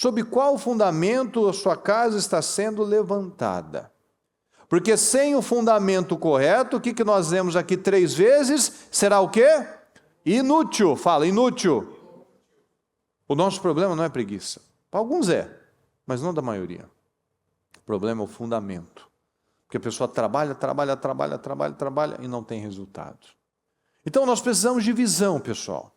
Sob qual fundamento a sua casa está sendo levantada? Porque sem o fundamento correto, o que nós vemos aqui 3 vezes? Será o quê? Inútil. Fala, inútil. O nosso problema não é preguiça. Para alguns é, mas não da maioria. O problema é o fundamento. Porque a pessoa trabalha e não tem resultado. Então nós precisamos de visão, pessoal.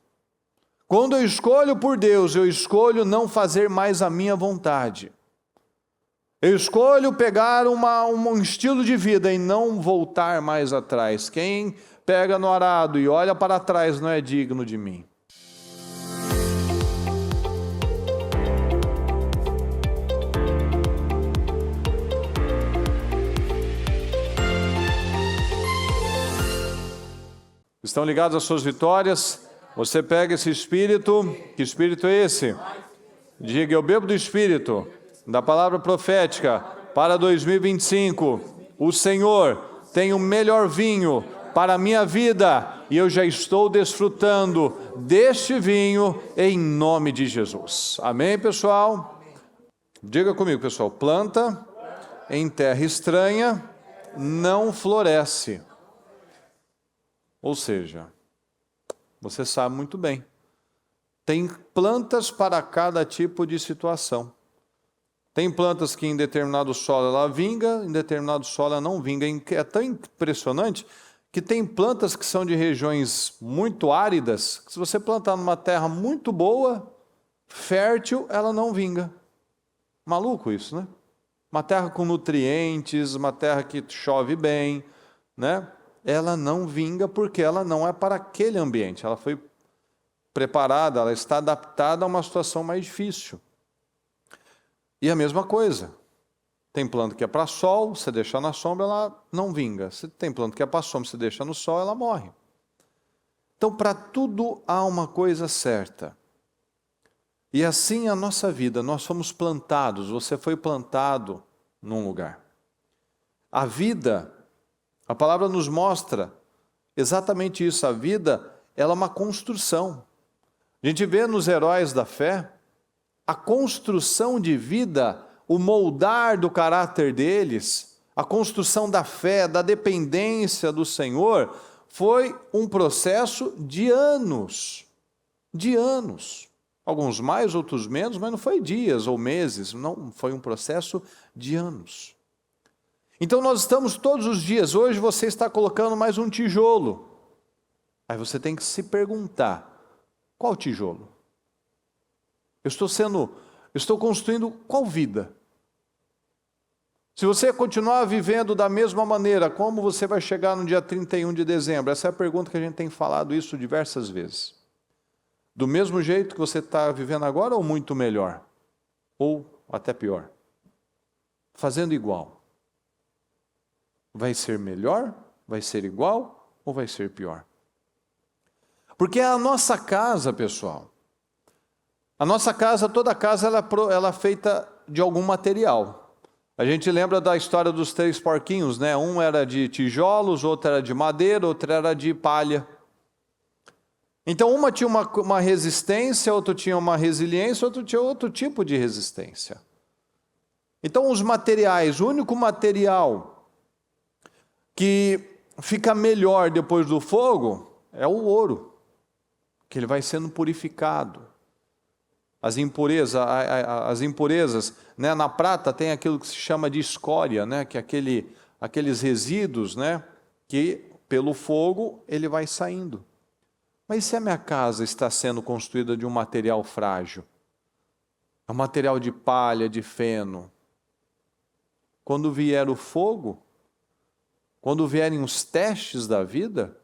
Quando eu escolho por Deus, eu escolho não fazer mais a minha vontade. Eu escolho pegar um estilo de vida e não voltar mais atrás. Quem pega no arado e olha para trás não é digno de mim. Estão ligados às suas vitórias? Você pega esse espírito, que espírito é esse? Diga, eu bebo do espírito, da palavra profética, para 2025. O Senhor tem o melhor vinho para a minha vida, e eu já estou desfrutando deste vinho em nome de Jesus. Amém, pessoal? Diga comigo, pessoal, planta em terra estranha não floresce. Ou seja, você sabe muito bem, tem plantas para cada tipo de situação. Tem plantas que em determinado solo ela vinga, em determinado solo ela não vinga. É tão impressionante que tem plantas que são de regiões muito áridas, que se você plantar numa terra muito boa, fértil, ela não vinga. Maluco isso, né? Uma terra com nutrientes, uma terra que chove bem, né? Ela não vinga porque ela não é para aquele ambiente. Ela foi preparada, ela está adaptada a uma situação mais difícil. E a mesma coisa. Tem planta que é para sol, você deixa na sombra, ela não vinga. Se tem planta que é para sombra, você deixa no sol, ela morre. Então, para tudo há uma coisa certa. E assim a nossa vida, nós fomos plantados, você foi plantado num lugar. A vida, a palavra nos mostra exatamente isso, a vida, ela é uma construção. A gente vê nos heróis da fé, a construção de vida, o moldar do caráter deles, a construção da fé, da dependência do Senhor, foi um processo de anos. De anos. Alguns mais, outros menos, mas não foi dias ou meses, não, foi um processo de anos. Então nós estamos todos os dias, hoje você está colocando mais um tijolo. Aí você tem que se perguntar, qual tijolo? Eu estou construindo qual vida? Se você continuar vivendo da mesma maneira, como você vai chegar no dia 31 de dezembro? Essa é a pergunta que a gente tem falado isso diversas vezes. Do mesmo jeito que você está vivendo agora ou muito melhor? Ou até pior? Fazendo igual. Vai ser melhor? Vai ser igual? Ou vai ser pior? Porque a nossa casa, pessoal, a nossa casa, toda casa, ela é feita de algum material. A gente lembra da história dos 3 porquinhos, né? Um era de tijolos, outro era de madeira, outro era de palha. Então uma tinha uma resistência, outro tinha uma resiliência, outro tinha outro tipo de resistência. Então os materiais, o único material que fica melhor depois do fogo é o ouro, que ele vai sendo purificado. As impurezas, né? Na prata tem aquilo que se chama de escória, né? Que é aqueles resíduos, né? Que pelo fogo ele vai saindo. Mas se a minha casa está sendo construída de um material frágil, é um material de palha, de feno, quando vier o fogo, quando vierem os testes da vida,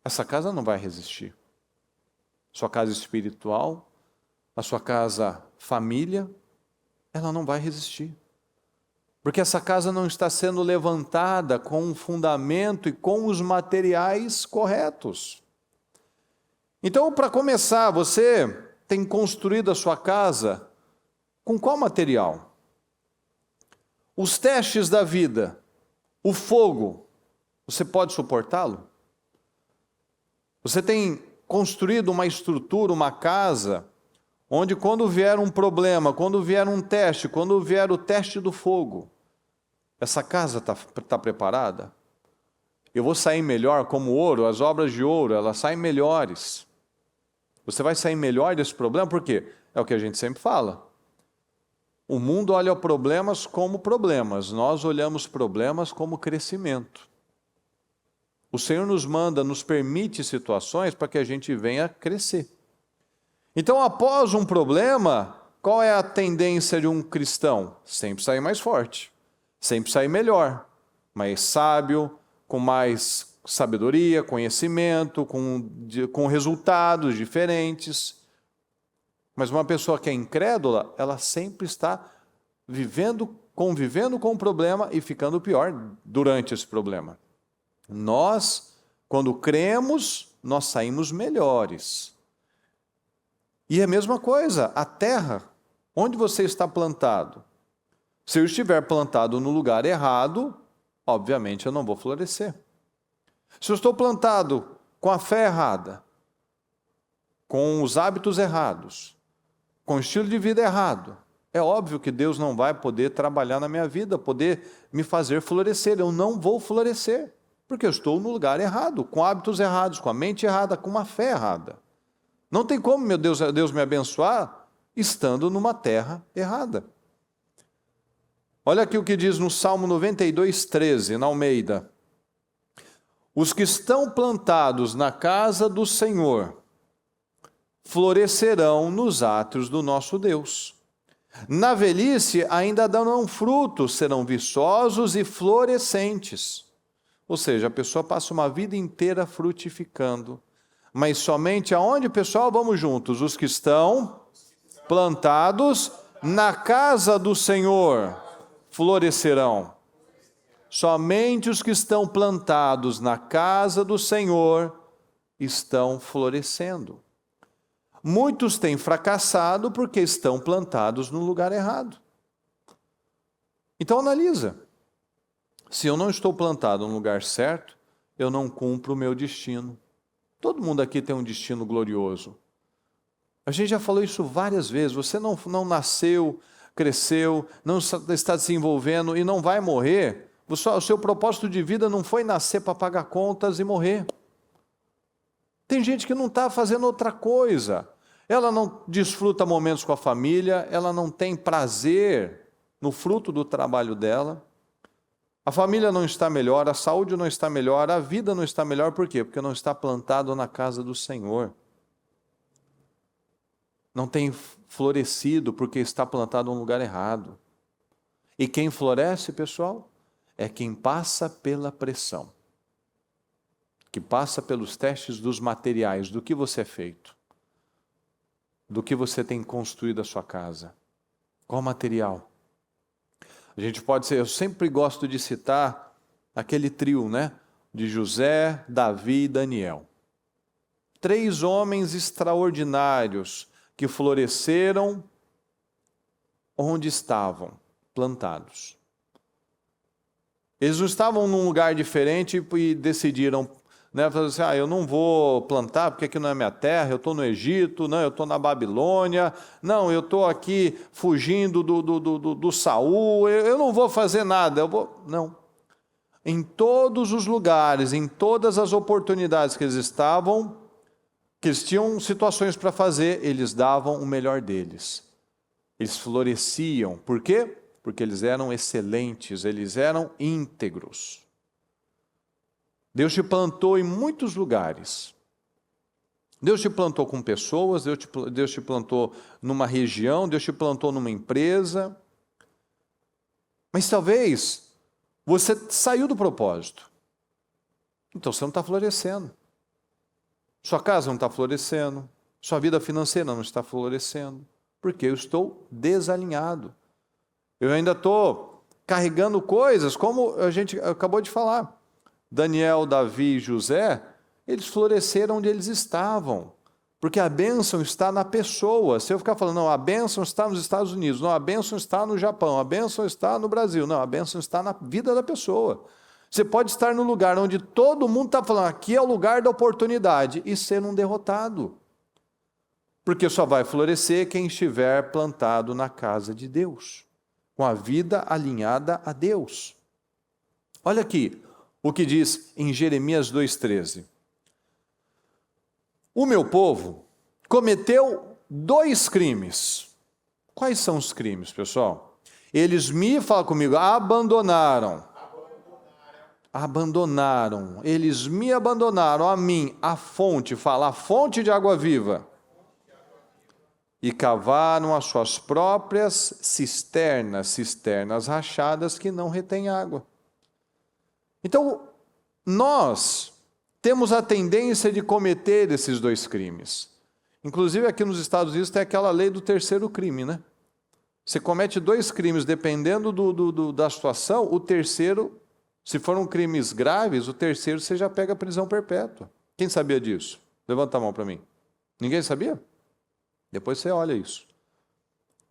essa casa não vai resistir. Sua casa espiritual, a sua casa família, ela não vai resistir. Porque essa casa não está sendo levantada com um fundamento e com os materiais corretos. Então, para começar, você tem construído a sua casa com qual material? Os testes da vida, o fogo, você pode suportá-lo? Você tem construído uma estrutura, uma casa, onde quando vier um problema, quando vier um teste, quando vier o teste do fogo, essa casa está preparada? Eu vou sair melhor como ouro, as obras de ouro, elas saem melhores. Você vai sair melhor desse problema, por quê? É o que a gente sempre fala. O mundo olha problemas como problemas, nós olhamos problemas como crescimento. O Senhor nos manda, nos permite situações para que a gente venha crescer. Então, após um problema, qual é a tendência de um cristão? Sempre sair mais forte, sempre sair melhor, mais sábio, com mais sabedoria, conhecimento, com resultados diferentes. Mas uma pessoa que é incrédula, ela sempre está convivendo com o problema e ficando pior durante esse problema. Nós, quando cremos, nós saímos melhores. E é a mesma coisa, a terra, onde você está plantado. Se eu estiver plantado no lugar errado, obviamente eu não vou florescer. Se eu estou plantado com a fé errada, com os hábitos errados, com o estilo de vida errado, é óbvio que Deus não vai poder trabalhar na minha vida, poder me fazer florescer. Eu não vou florescer, porque eu estou no lugar errado, com hábitos errados, com a mente errada, com uma fé errada. Não tem como, meu Deus me abençoar estando numa terra errada. Olha aqui o que diz no Salmo 92, 13, na Almeida. Os que estão plantados na casa do Senhor florescerão nos átrios do nosso Deus. Na velhice ainda darão frutos, serão viçosos e florescentes. Ou seja, a pessoa passa uma vida inteira frutificando. Mas somente aonde, pessoal? Vamos juntos. Os que estão plantados na casa do Senhor florescerão. Somente os que estão plantados na casa do Senhor estão florescendo. Muitos têm fracassado porque estão plantados no lugar errado. Então analisa. Se eu não estou plantado no lugar certo, eu não cumpro o meu destino. Todo mundo aqui tem um destino glorioso. A gente já falou isso várias vezes. Você não nasceu, cresceu, não está desenvolvendo e não vai morrer. O seu propósito de vida não foi nascer para pagar contas e morrer. Tem gente que não está fazendo outra coisa. Ela não desfruta momentos com a família, ela não tem prazer no fruto do trabalho dela. A família não está melhor, a saúde não está melhor, a vida não está melhor. Por quê? Porque não está plantado na casa do Senhor. Não tem florescido porque está plantado no lugar errado. E quem floresce, pessoal, é quem passa pela pressão, que passa pelos testes dos materiais, do que você é feito, do que você tem construído a sua casa. Qual material? A gente pode ser, eu sempre gosto de citar aquele trio, né? De José, Davi e Daniel. 3 homens extraordinários que floresceram onde estavam plantados. Eles não estavam num lugar diferente e decidiram, né, falar assim, eu não vou plantar porque aqui não é minha terra, eu estou no Egito, não, eu estou na Babilônia, não, eu estou aqui fugindo do Saul, eu não vou fazer nada, Não. Em todos os lugares, em todas as oportunidades que eles estavam, que eles tinham situações para fazer, eles davam o melhor deles. Eles floresciam. Por quê? Porque eles eram excelentes, eles eram íntegros. Deus te plantou em muitos lugares. Deus te plantou com pessoas, Deus te plantou numa região, Deus te plantou numa empresa. Mas talvez você saiu do propósito. Então você não está florescendo. Sua casa não está florescendo. Sua vida financeira não está florescendo. Porque eu estou desalinhado. Eu ainda estou carregando coisas, como a gente acabou de falar. Daniel, Davi e José, eles floresceram onde eles estavam. Porque a bênção está na pessoa. Se eu ficar falando, não, a bênção está nos Estados Unidos, não, a bênção está no Japão, a bênção está no Brasil. Não, a bênção está na vida da pessoa. Você pode estar no lugar onde todo mundo está falando, aqui é o lugar da oportunidade, e ser um derrotado. Porque só vai florescer quem estiver plantado na casa de Deus, com a vida alinhada a Deus. Olha aqui o que diz em Jeremias 2,13. O meu povo cometeu 2 crimes. Quais são os crimes, pessoal? Eles me, fala comigo, abandonaram. Eles me abandonaram, a mim, a fonte, fala, a fonte de água viva. E cavaram as suas próprias cisternas rachadas que não retêm água. Então, nós temos a tendência de cometer esses 2 crimes. Inclusive, aqui nos Estados Unidos tem aquela lei do 3º crime, né? Você comete 2 crimes, dependendo da situação, o 3º, se foram crimes graves, o 3º você já pega prisão perpétua. Quem sabia disso? Levanta a mão para mim. Ninguém sabia? Depois você olha isso.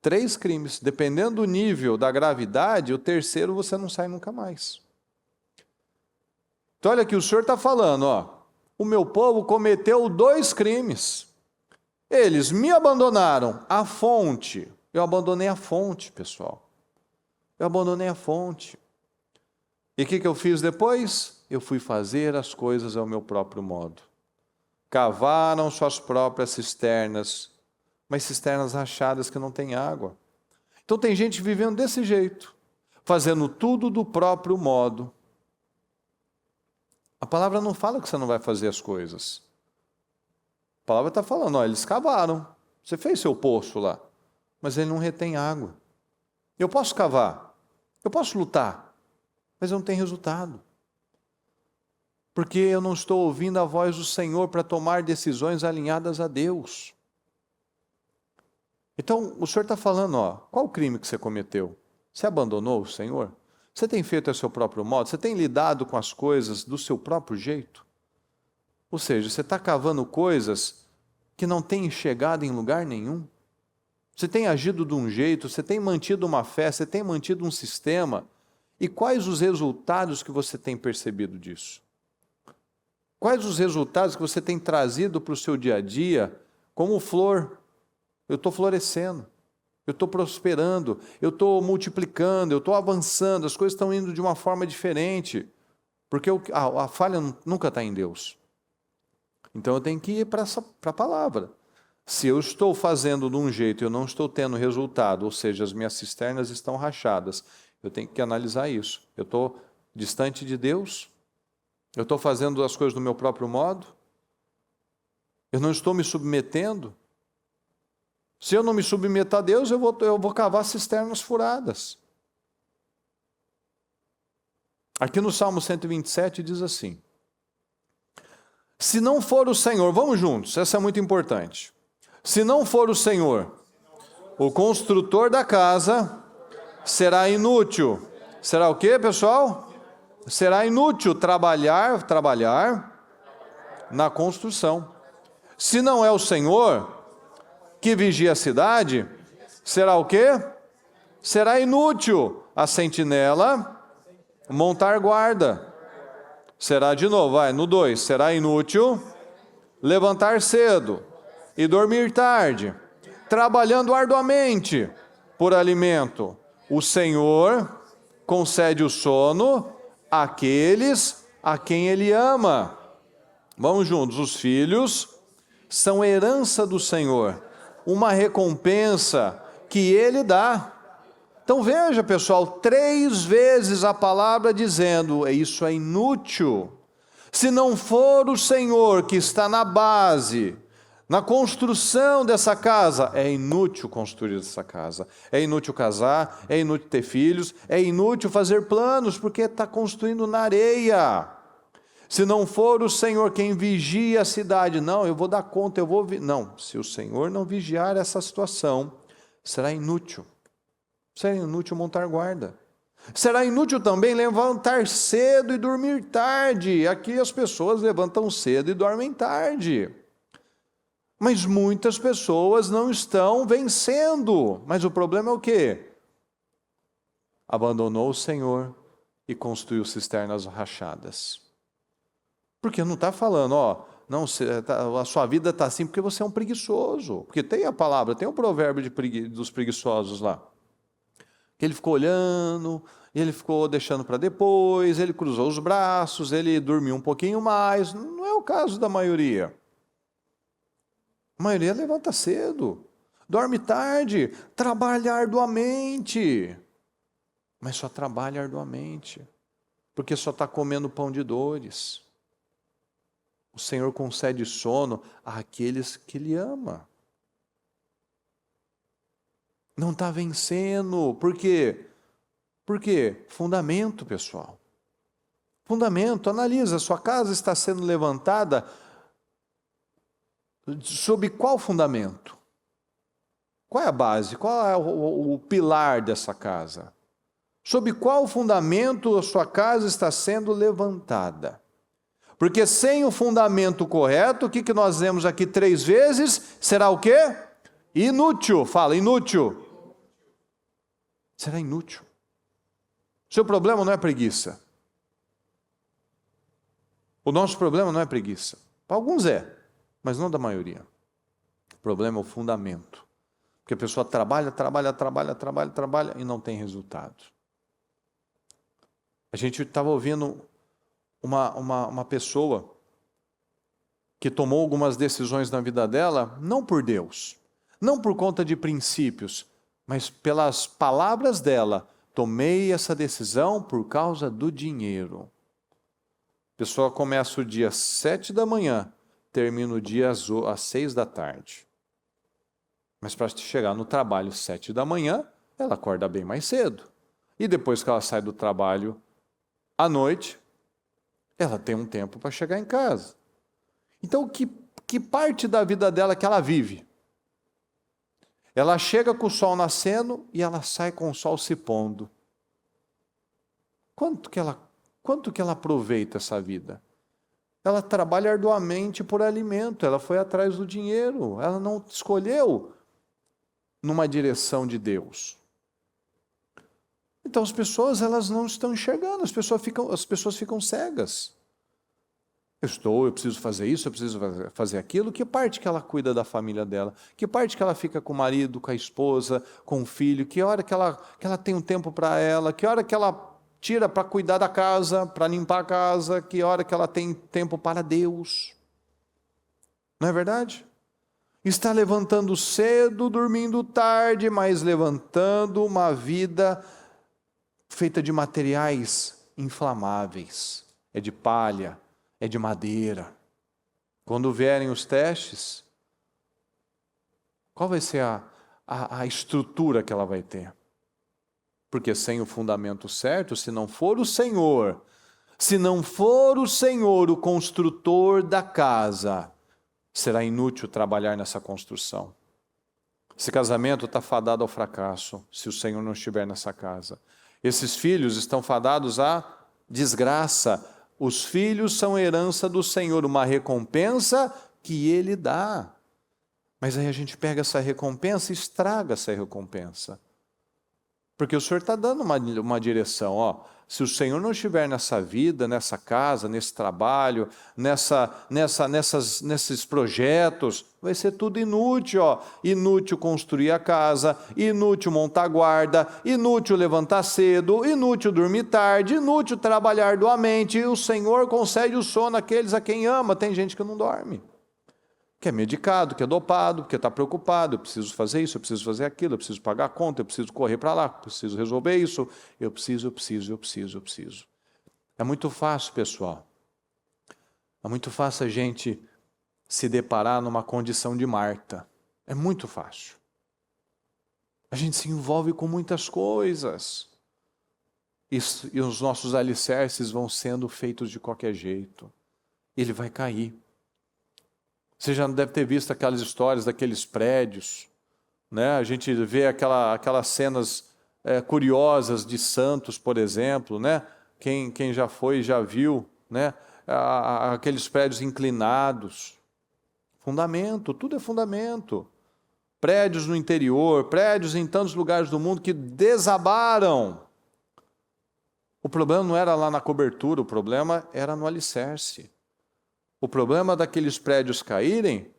3 crimes, dependendo do nível da gravidade, o 3º você não sai nunca mais. Então olha aqui, o Senhor está falando, o meu povo cometeu 2 crimes. Eles me abandonaram, a fonte. Eu abandonei a fonte, pessoal. Eu abandonei a fonte. E o que eu fiz depois? Eu fui fazer as coisas ao meu próprio modo. Cavaram suas próprias cisternas, mas cisternas rachadas que não têm água. Então tem gente vivendo desse jeito, fazendo tudo do próprio modo. A palavra não fala que você não vai fazer as coisas. A palavra está falando, eles cavaram. Você fez seu poço lá, mas ele não retém água. Eu posso cavar, eu posso lutar, mas não tem resultado. Porque eu não estou ouvindo a voz do Senhor para tomar decisões alinhadas a Deus. Então, o Senhor está falando, qual o crime que você cometeu? Você abandonou o Senhor? Você tem feito a seu próprio modo? Você tem lidado com as coisas do seu próprio jeito? Ou seja, você está cavando coisas que não têm chegado em lugar nenhum? Você tem agido de um jeito, você tem mantido uma fé, você tem mantido um sistema. E quais os resultados que você tem percebido disso? Quais os resultados que você tem trazido para o seu dia a dia como flor? Eu estou florescendo, eu estou prosperando, eu estou multiplicando, eu estou avançando, as coisas estão indo de uma forma diferente, porque a falha nunca está em Deus. Então eu tenho que ir para a palavra. Se eu estou fazendo de um jeito e eu não estou tendo resultado, ou seja, as minhas cisternas estão rachadas, eu tenho que analisar isso. Eu estou distante de Deus? Eu estou fazendo as coisas do meu próprio modo? Eu não estou me submetendo? Se eu não me submeter a Deus, eu vou cavar cisternas furadas. Aqui no Salmo 127 diz assim: se não for o Senhor, vamos juntos, essa é muito importante. Se não for o Senhor, o construtor da casa, será inútil. Será o quê, pessoal? Será inútil trabalhar na construção. Se não é o Senhor que vigia a cidade, será o quê? Será inútil a sentinela montar guarda. Será de novo, no 2, será inútil levantar cedo e dormir tarde, trabalhando arduamente por alimento. O Senhor concede o sono àqueles a quem Ele ama. Vamos juntos, os filhos são herança do Senhor, uma recompensa que Ele dá. Então veja, pessoal, 3 vezes a palavra dizendo, isso é inútil. Se não for o Senhor que está na base, na construção dessa casa, é inútil construir essa casa. É inútil casar, é inútil ter filhos, é inútil fazer planos, porque está construindo na areia. Se não for o Senhor quem vigia a cidade, não, eu vou dar conta, não, se o Senhor não vigiar essa situação, será inútil. Será inútil montar guarda. Será inútil também levantar cedo e dormir tarde. Aqui as pessoas levantam cedo e dormem tarde. Mas muitas pessoas não estão vencendo. Mas o problema é o quê? Abandonou o Senhor e construiu cisternas rachadas. Porque não está falando, Não, a sua vida está assim porque você é um preguiçoso. Porque tem a palavra, tem o provérbio dos preguiçosos lá. Ele ficou olhando, ele ficou deixando para depois, ele cruzou os braços, ele dormiu um pouquinho mais. Não é o caso da maioria. A maioria levanta cedo, dorme tarde, trabalha arduamente. Mas só trabalha arduamente, porque só está comendo pão de dores. O Senhor concede sono àqueles que Ele ama. Não está vencendo. Por quê? Por quê? Fundamento, pessoal. Fundamento. Analisa, sua casa está sendo levantada sob qual fundamento? Qual é a base? Qual é o pilar dessa casa? Sob qual fundamento a sua casa está sendo levantada? Porque sem o fundamento correto, o que nós vemos aqui 3 vezes? Será o quê? Inútil. Fala, inútil. Será inútil. Seu problema não é preguiça. O nosso problema não é preguiça. Para alguns é, mas não da maioria. O problema é o fundamento. Porque a pessoa trabalha e não tem resultado. A gente estava ouvindo uma pessoa que tomou algumas decisões na vida dela, não por Deus, não por conta de princípios, mas pelas palavras dela. Tomei essa decisão por causa do dinheiro. A pessoa começa o dia às 7 da manhã, termina o dia às 6 da tarde. Mas para chegar no trabalho às 7 da manhã, ela acorda bem mais cedo. E depois que ela sai do trabalho à noite, ela tem um tempo para chegar em casa. Então, que parte da vida dela que ela vive? Ela chega com o sol nascendo e ela sai com o sol se pondo. Quanto que ela aproveita essa vida? Ela trabalha arduamente por alimento, ela foi atrás do dinheiro, ela não escolheu numa direção de Deus. Então as pessoas elas não estão enxergando, as pessoas ficam cegas. Eu preciso fazer isso, eu preciso fazer aquilo. Que parte que ela cuida da família dela? Que parte que ela fica com o marido, com a esposa, com o filho? Que hora que ela tem um tempo para ela? Que hora que ela tira para cuidar da casa, para limpar a casa? Que hora que ela tem tempo para Deus? Não é verdade? Está levantando cedo, dormindo tarde, mas levantando uma vida feita de materiais inflamáveis. É de palha, é de madeira. Quando vierem os testes, qual vai ser a estrutura que ela vai ter? Porque sem o fundamento certo, se não for o Senhor o construtor da casa, será inútil trabalhar nessa construção. Esse casamento está fadado ao fracasso, se o Senhor não estiver nessa casa. Esses filhos estão fadados à desgraça. Os filhos são herança do Senhor, uma recompensa que Ele dá. Mas aí a gente pega essa recompensa e estraga essa recompensa. Porque o Senhor está dando uma direção. Ó, se o Senhor não estiver nessa vida, nessa casa, nesse trabalho, nesses projetos, vai ser tudo inútil. Ó. Inútil construir a casa, inútil montar guarda, inútil levantar cedo, inútil dormir tarde, inútil trabalhar arduamente. E o Senhor concede o sono àqueles a quem ama. Tem gente que não dorme, que é medicado, que é dopado, porque está preocupado. Eu preciso fazer isso, eu preciso fazer aquilo, eu preciso pagar a conta, eu preciso correr para lá, eu preciso resolver isso, eu preciso. É muito fácil, pessoal. É muito fácil a gente se deparar numa condição de Marta. É muito fácil. A gente se envolve com muitas coisas. E os nossos alicerces vão sendo feitos de qualquer jeito. Ele vai cair. Você já não deve ter visto aquelas histórias daqueles prédios, né? A gente vê aquelas cenas curiosas de Santos, por exemplo, né? Quem já foi, já viu, né? Aqueles prédios inclinados. Fundamento, tudo é fundamento. Prédios no interior, prédios em tantos lugares do mundo que desabaram. O problema não era lá na cobertura, o problema era no alicerce. O problema daqueles prédios caírem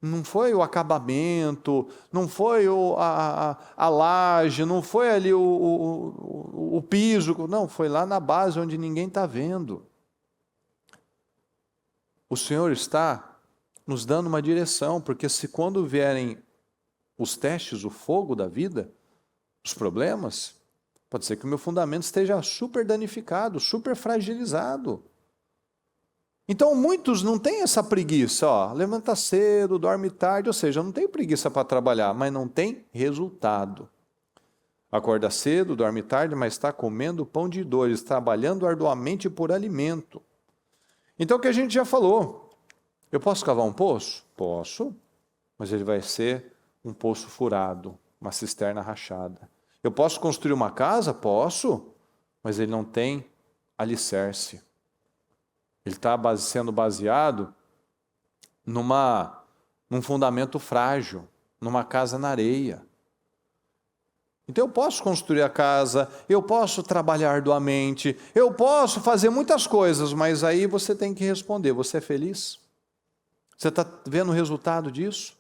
não foi o acabamento, não foi a laje, não foi ali o piso, não, foi lá na base onde ninguém está vendo. O Senhor está nos dando uma direção, porque se quando vierem os testes, o fogo da vida, os problemas, pode ser que o meu fundamento esteja super danificado, super fragilizado. Então muitos não têm essa preguiça, levanta cedo, dorme tarde, ou seja, não tem preguiça para trabalhar, mas não tem resultado. Acorda cedo, dorme tarde, mas está comendo pão de dores, trabalhando arduamente por alimento. Então o que a gente já falou, eu posso cavar um poço? Posso, mas ele vai ser um poço furado, uma cisterna rachada. Eu posso construir uma casa? Posso, mas ele não tem alicerce. Ele está sendo baseado num fundamento frágil, numa casa na areia. Então eu posso construir a casa, eu posso trabalhar arduamente, eu posso fazer muitas coisas, mas aí você tem que responder, você é feliz? Você está vendo o resultado disso?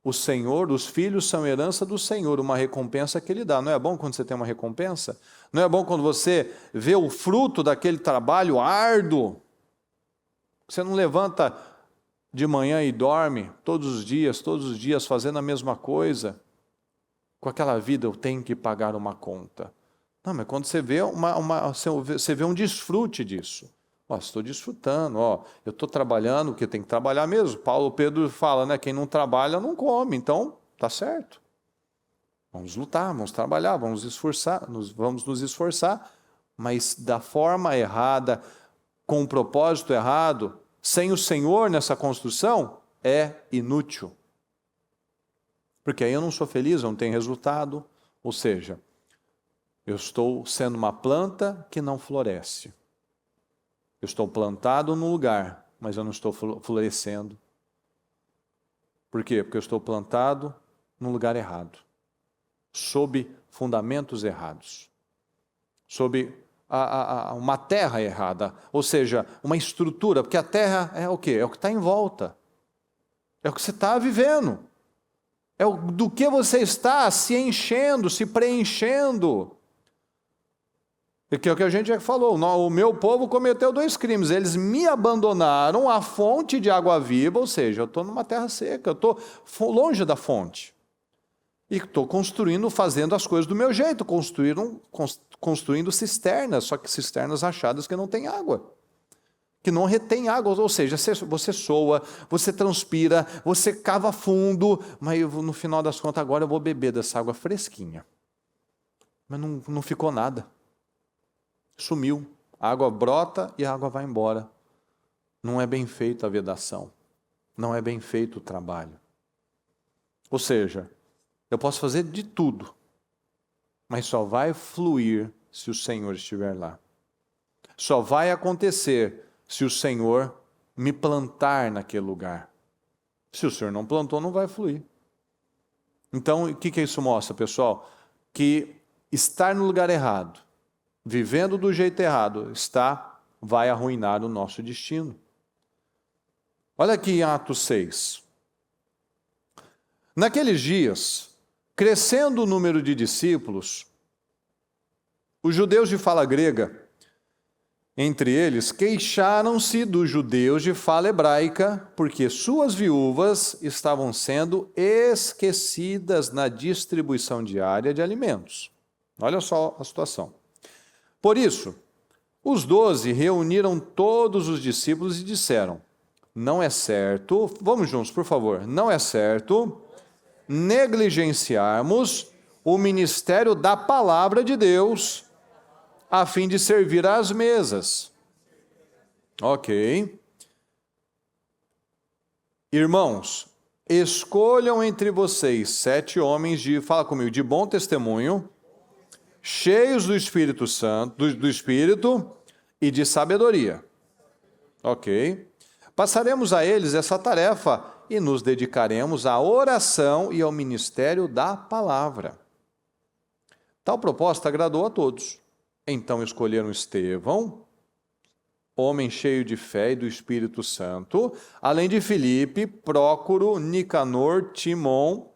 O Senhor, os filhos são herança do Senhor, uma recompensa que Ele dá. Não é bom quando você tem uma recompensa? Não é bom quando você vê o fruto daquele trabalho árduo? Você não levanta de manhã e dorme todos os dias fazendo a mesma coisa. Com aquela vida eu tenho que pagar uma conta. Não, mas quando você vê você vê um desfrute disso. Estou desfrutando, eu estou trabalhando, porque tem que trabalhar mesmo. Pedro fala, né? Quem não trabalha não come, então tá certo. Vamos lutar, vamos trabalhar, vamos nos esforçar, mas da forma errada, com o propósito errado, sem o Senhor nessa construção, é inútil. Porque aí eu não sou feliz, eu não tenho resultado, ou seja, eu estou sendo uma planta que não floresce. Eu estou plantado num lugar, mas eu não estou florescendo. Por quê? Porque eu estou plantado num lugar errado, sob fundamentos errados, sob uma terra errada, ou seja, uma estrutura, porque a terra é o quê? É o que está em volta, é o que você está vivendo, é do que você está se enchendo, se preenchendo. Porque é o que a gente já falou, o meu povo cometeu 2 crimes, eles me abandonaram a fonte de água viva, ou seja, eu estou numa terra seca, eu estou longe da fonte. E estou fazendo as coisas do meu jeito, construindo cisternas, só que cisternas rachadas que não tem água, que não retém água, ou seja, você soa, você transpira, você cava fundo, mas no final das contas agora eu vou beber dessa água fresquinha. Mas não ficou nada. Sumiu, a água brota e a água vai embora. Não é bem feita a vedação, não é bem feito o trabalho. Ou seja, eu posso fazer de tudo, mas só vai fluir se o Senhor estiver lá. Só vai acontecer se o Senhor me plantar naquele lugar. Se o Senhor não plantou, não vai fluir. Então, o que isso mostra, pessoal? Que estar no lugar errado, vivendo do jeito errado, vai arruinar o nosso destino. Olha aqui em Atos 6. Naqueles dias, crescendo o número de discípulos, os judeus de fala grega, entre eles, queixaram-se dos judeus de fala hebraica, porque suas viúvas estavam sendo esquecidas na distribuição diária de alimentos. Olha só a situação. Por isso, os 12 reuniram todos os discípulos e disseram, não é certo, vamos juntos, por favor, não é certo negligenciarmos o ministério da palavra de Deus a fim de servir às mesas. Ok. Irmãos, escolham entre vocês 7 homens fala comigo, de bom testemunho, cheios do Espírito Santo, do Espírito e de sabedoria. Ok. Passaremos a eles essa tarefa e nos dedicaremos à oração e ao ministério da palavra. Tal proposta agradou a todos. Então escolheram Estevão, homem cheio de fé e do Espírito Santo, além de Filipe, Prócoro, Nicanor, Timon,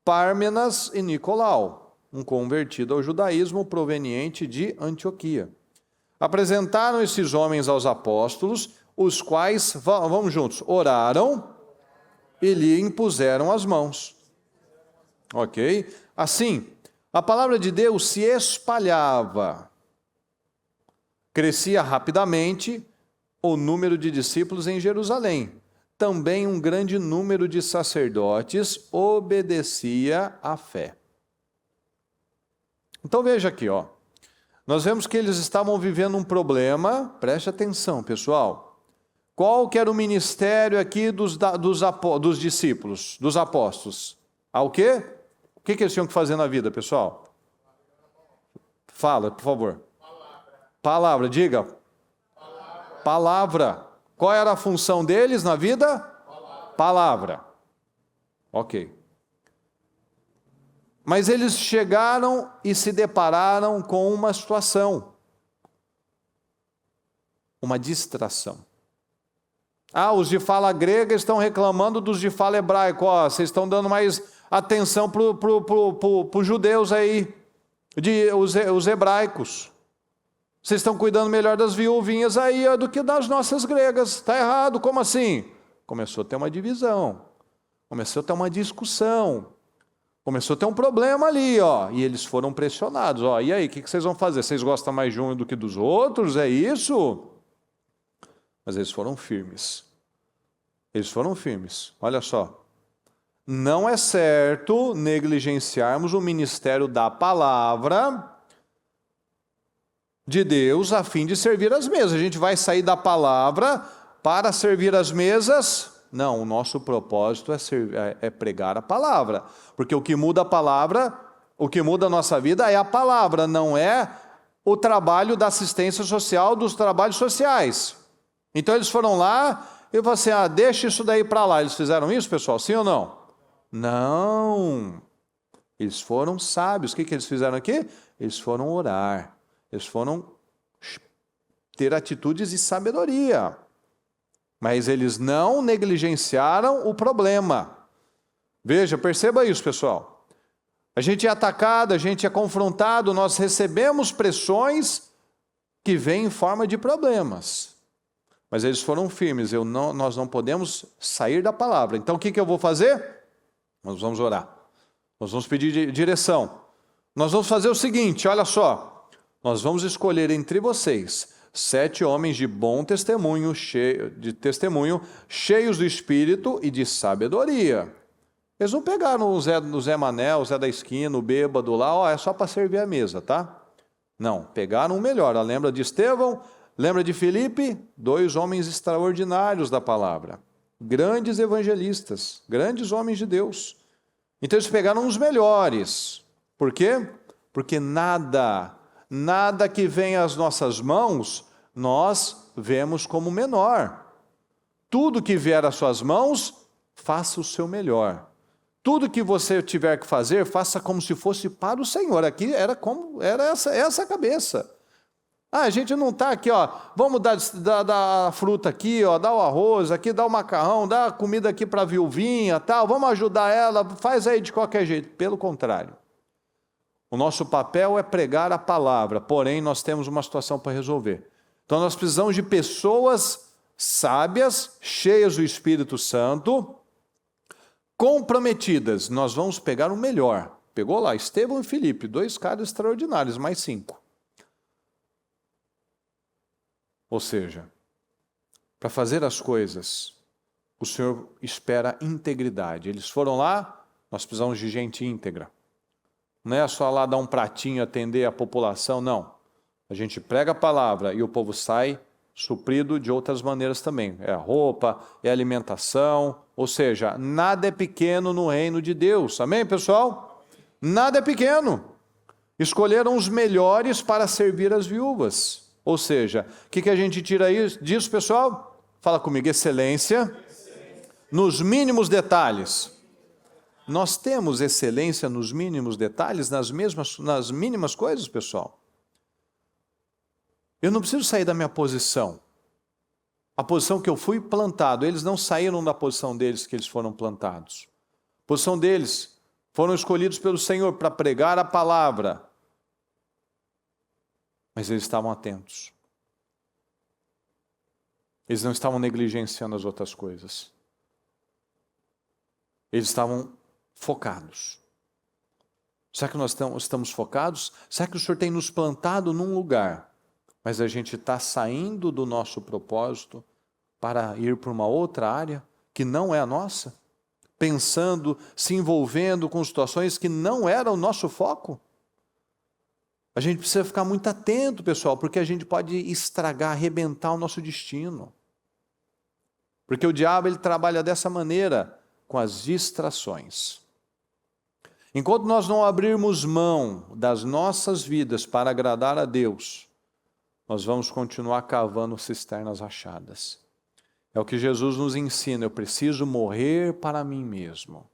Pármenas e Nicolau, um convertido ao judaísmo proveniente de Antioquia. Apresentaram esses homens aos apóstolos, os quais, vamos juntos, oraram e lhe impuseram as mãos. Ok? Assim, a palavra de Deus se espalhava, crescia rapidamente o número de discípulos em Jerusalém. Também um grande número de sacerdotes obedecia à fé. Então veja aqui, ó. Nós vemos que eles estavam vivendo um problema, preste atenção, pessoal. Qual que era o ministério aqui dos discípulos, dos apóstolos? O quê? O que eles tinham que fazer na vida, pessoal? Fala, por favor. Palavra, diga. Palavra. Qual era a função deles na vida? Palavra. Ok. Mas eles chegaram e se depararam com uma situação. Uma distração. Os de fala grega estão reclamando dos de fala hebraico. Vocês estão dando mais atenção para os judeus aí, os hebraicos. Vocês estão cuidando melhor das viuvinhas aí do que das nossas gregas. Está errado, como assim? Começou a ter uma divisão. Começou a ter uma discussão. Começou a ter um problema ali, e eles foram pressionados. E aí, o que vocês vão fazer? Vocês gostam mais de um do que dos outros? É isso? Mas eles foram firmes. Eles foram firmes. Olha só. Não é certo negligenciarmos o ministério da palavra de Deus a fim de servir as mesas. A gente vai sair da palavra para servir as mesas? Não, o nosso propósito é pregar a palavra. Porque o que muda a palavra, o que muda a nossa vida é a palavra, não é o trabalho da assistência social, dos trabalhos sociais. Então eles foram lá e falaram assim, deixa isso daí para lá. Eles fizeram isso, pessoal? Sim ou não? Não. Eles foram sábios. O que eles fizeram aqui? Eles foram orar. Eles foram ter atitudes de sabedoria. Mas eles não negligenciaram o problema. Veja, perceba isso, pessoal. A gente é atacado, a gente é confrontado, nós recebemos pressões que vêm em forma de problemas. Mas eles foram firmes, nós não podemos sair da palavra. Então o que eu vou fazer? Nós vamos orar. Nós vamos pedir direção. Nós vamos fazer o seguinte, olha só. Nós vamos escolher entre vocês 7 homens de bom testemunho, cheios do Espírito e de sabedoria. Eles não pegaram o Zé Mané, o Zé da esquina, o bêbado lá, é só para servir a mesa, tá? Não, pegaram o melhor. Lembra de Estevão? Lembra de Filipe? 2 homens extraordinários da palavra. Grandes evangelistas, grandes homens de Deus. Então eles pegaram os melhores. Por quê? Porque nada que vem às nossas mãos, nós vemos como menor. Tudo que vier às suas mãos, faça o seu melhor. Tudo que você tiver que fazer, faça como se fosse para o Senhor. Aqui era essa a cabeça. A gente não está aqui, vamos dar a fruta aqui, dar o arroz aqui, dar o macarrão, dar a comida aqui para a viuvinha, tal, vamos ajudar ela, faz aí de qualquer jeito. Pelo contrário. O nosso papel é pregar a palavra, porém nós temos uma situação para resolver. Então nós precisamos de pessoas sábias, cheias do Espírito Santo, comprometidas. Nós vamos pegar o melhor. Pegou lá, Estevão e Filipe, 2 caras extraordinários, mais 5. Ou seja, para fazer as coisas, o Senhor espera integridade. Eles foram lá, nós precisamos de gente íntegra. Não é só lá dar um pratinho, atender a população, não. A gente prega a palavra e o povo sai suprido de outras maneiras também. É a roupa, é a alimentação, ou seja, nada é pequeno no reino de Deus. Amém, pessoal? Nada é pequeno. Escolheram os melhores para servir as viúvas. Ou seja, o que a gente tira disso, pessoal? Fala comigo, excelência nos mínimos detalhes. Nós temos excelência nos mínimos detalhes, nas mínimas coisas, pessoal. Eu não preciso sair da minha posição. A posição que eu fui plantado. Eles não saíram da posição deles que eles foram plantados. A posição deles foram escolhidos pelo Senhor para pregar a palavra. Mas eles estavam atentos. Eles não estavam negligenciando as outras coisas. Eles estavam focados. Será que nós estamos focados? Será que o Senhor tem nos plantado num lugar, mas a gente está saindo do nosso propósito para ir para uma outra área que não é a nossa? Pensando, se envolvendo com situações que não eram o nosso foco? A gente precisa ficar muito atento, pessoal, porque a gente pode estragar, arrebentar o nosso destino. Porque o diabo ele trabalha dessa maneira, com as distrações. Enquanto nós não abrirmos mão das nossas vidas para agradar a Deus, nós vamos continuar cavando cisternas rachadas. É o que Jesus nos ensina, eu preciso morrer para mim mesmo.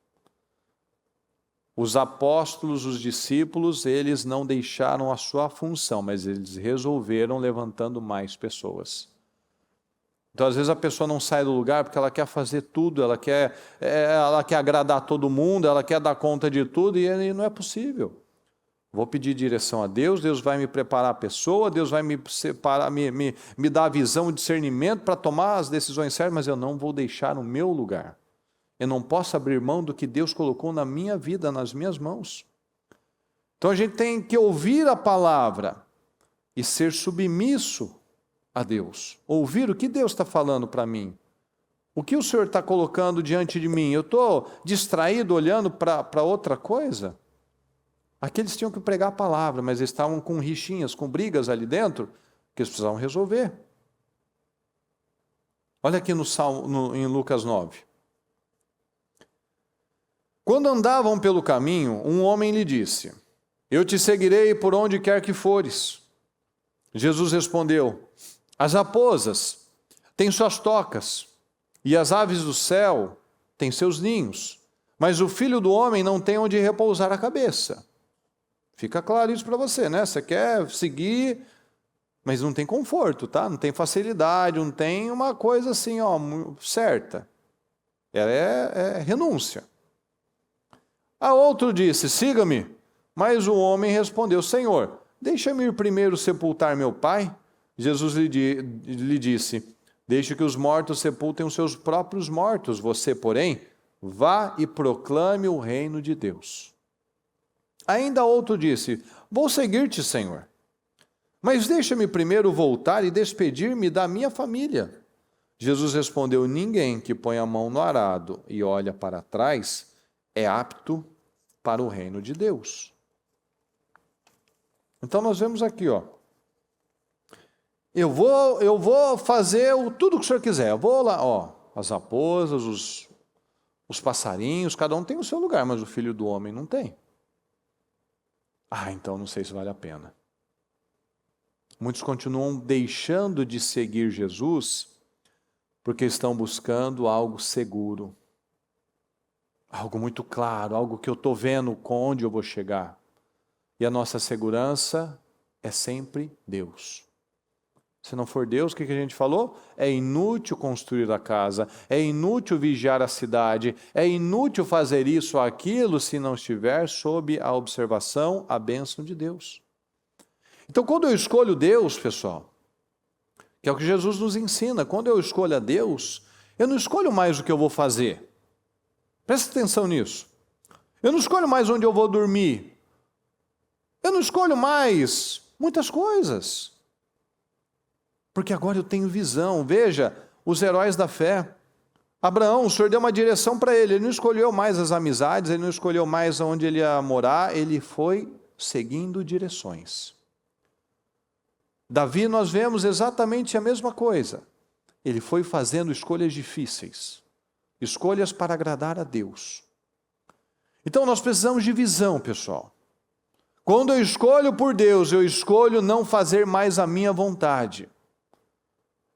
Os apóstolos, os discípulos, eles não deixaram a sua função, mas eles resolveram levantando mais pessoas. Então, às vezes, a pessoa não sai do lugar porque ela quer fazer tudo, ela quer agradar todo mundo, ela quer dar conta de tudo, e não é possível. Vou pedir direção a Deus, Deus vai me preparar a pessoa, Deus vai me separar, me dar a visão, o discernimento para tomar as decisões certas, mas eu não vou deixar o meu lugar. Eu não posso abrir mão do que Deus colocou na minha vida, nas minhas mãos. Então, a gente tem que ouvir a palavra e ser submisso a Deus. Ouvir o que Deus está falando para mim. O que o Senhor está colocando diante de mim? Eu estou distraído olhando para outra coisa? Aqueles tinham que pregar a palavra, mas eles estavam com rixinhas, com brigas ali dentro, que eles precisavam resolver. Olha aqui em Lucas 9. Quando andavam pelo caminho, um homem lhe disse: eu te seguirei por onde quer que fores. Jesus respondeu: as raposas têm suas tocas, e as aves do céu têm seus ninhos, mas o Filho do Homem não tem onde repousar a cabeça. Fica claro isso para você, né? Você quer seguir, mas não tem conforto, tá? Não tem facilidade, não tem uma coisa assim, ó, certa. É renúncia. A outro disse: siga-me. Mas o homem respondeu: Senhor, deixa-me ir primeiro sepultar meu pai. Jesus lhe disse: deixe que os mortos sepultem os seus próprios mortos. Você, porém, vá e proclame o reino de Deus. Ainda outro disse: vou seguir-te, Senhor, mas deixa-me primeiro voltar e despedir-me da minha família. Jesus respondeu: ninguém que põe a mão no arado e olha para trás é apto para o reino de Deus. Então nós vemos aqui, ó. Eu vou fazer tudo o que o Senhor quiser. Eu vou lá, ó, as raposas, os passarinhos, cada um tem o seu lugar, mas o Filho do Homem não tem. Então não sei se vale a pena. Muitos continuam deixando de seguir Jesus porque estão buscando algo seguro, algo muito claro, algo que eu estou vendo onde eu vou chegar. E a nossa segurança é sempre Deus. Se não for Deus, o que a gente falou? É inútil construir a casa, é inútil vigiar a cidade, é inútil fazer isso ou aquilo se não estiver sob a observação, a bênção de Deus. Então, quando eu escolho Deus, pessoal, que é o que Jesus nos ensina, quando eu escolho a Deus, eu não escolho mais o que eu vou fazer. Presta atenção nisso. Eu não escolho mais onde eu vou dormir. Eu não escolho mais muitas coisas. Porque agora eu tenho visão. Veja, os heróis da fé. Abraão, o Senhor deu uma direção para ele. Ele não escolheu mais as amizades, ele não escolheu mais onde ele ia morar, ele foi seguindo direções. Davi, nós vemos exatamente a mesma coisa. Ele foi fazendo escolhas difíceis. Escolhas para agradar a Deus. Então nós precisamos de visão, pessoal. Quando eu escolho por Deus, eu escolho não fazer mais a minha vontade.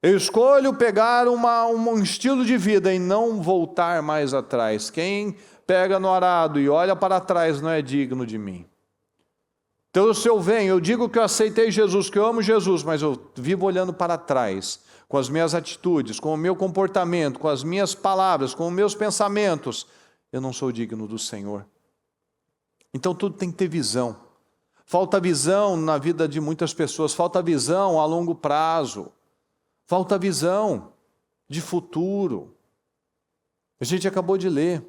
Eu escolho pegar um estilo de vida e não voltar mais atrás. Quem pega no arado e olha para trás não é digno de mim. Então, se eu venho, eu digo que eu aceitei Jesus, que eu amo Jesus, mas eu vivo olhando para trás, com as minhas atitudes, com o meu comportamento, com as minhas palavras, com os meus pensamentos, eu não sou digno do Senhor. Então, tudo tem que ter visão. Falta visão na vida de muitas pessoas, falta visão a longo prazo, falta visão de futuro. A gente acabou de ler.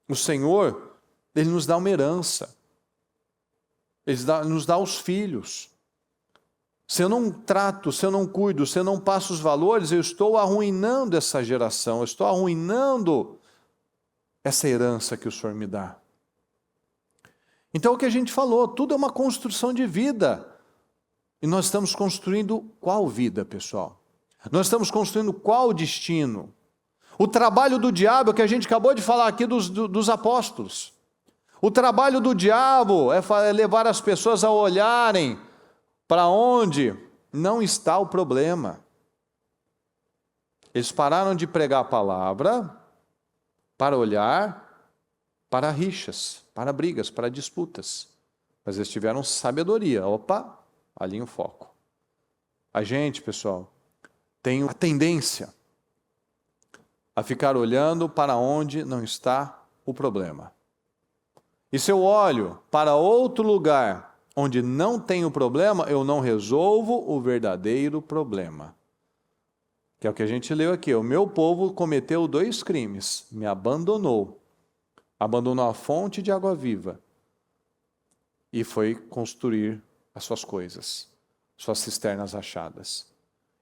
O Senhor, Ele nos dá uma herança. Ele nos dá os filhos. Se eu não trato, se eu não cuido, se eu não passo os valores, eu estou arruinando essa geração, eu estou arruinando essa herança que o Senhor me dá. Então, o que a gente falou, tudo é uma construção de vida. E nós estamos construindo qual vida, pessoal? Nós estamos construindo qual destino? O trabalho do diabo, é que a gente acabou de falar aqui dos apóstolos. O trabalho do diabo é levar as pessoas a olharem para onde não está o problema. Eles pararam de pregar a palavra para olhar para rixas, para brigas, para disputas. Mas eles tiveram sabedoria. Opa, alinha o foco. A gente, pessoal, tem a tendência a ficar olhando para onde não está o problema. E se eu olho para outro lugar onde não tem o problema, eu não resolvo o verdadeiro problema. Que é o que a gente leu aqui. O meu povo cometeu 2 crimes. Me abandonou. Abandonou a fonte de água viva. E foi construir as suas coisas. Suas cisternas achadas.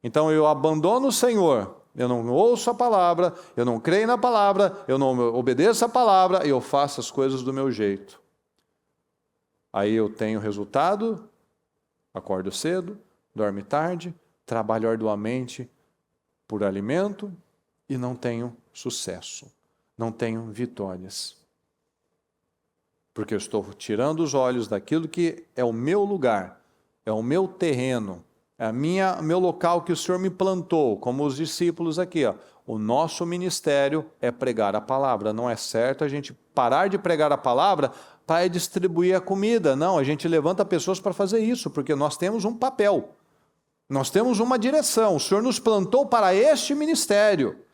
Então eu abandono o Senhor. Eu não ouço a palavra, eu não creio na palavra, eu não obedeço a palavra e eu faço as coisas do meu jeito. Aí eu tenho resultado, acordo cedo, dorme tarde, trabalho arduamente por alimento e não tenho sucesso, não tenho vitórias. Porque eu estou tirando os olhos daquilo que é o meu lugar, é o meu terreno, é meu local que o Senhor me plantou, como os discípulos aqui. Ó. O nosso ministério é pregar a palavra. Não é certo a gente parar de pregar a palavra para distribuir a comida. Não, a gente levanta pessoas para fazer isso, porque nós temos um papel. Nós temos uma direção. O Senhor nos plantou para este ministério.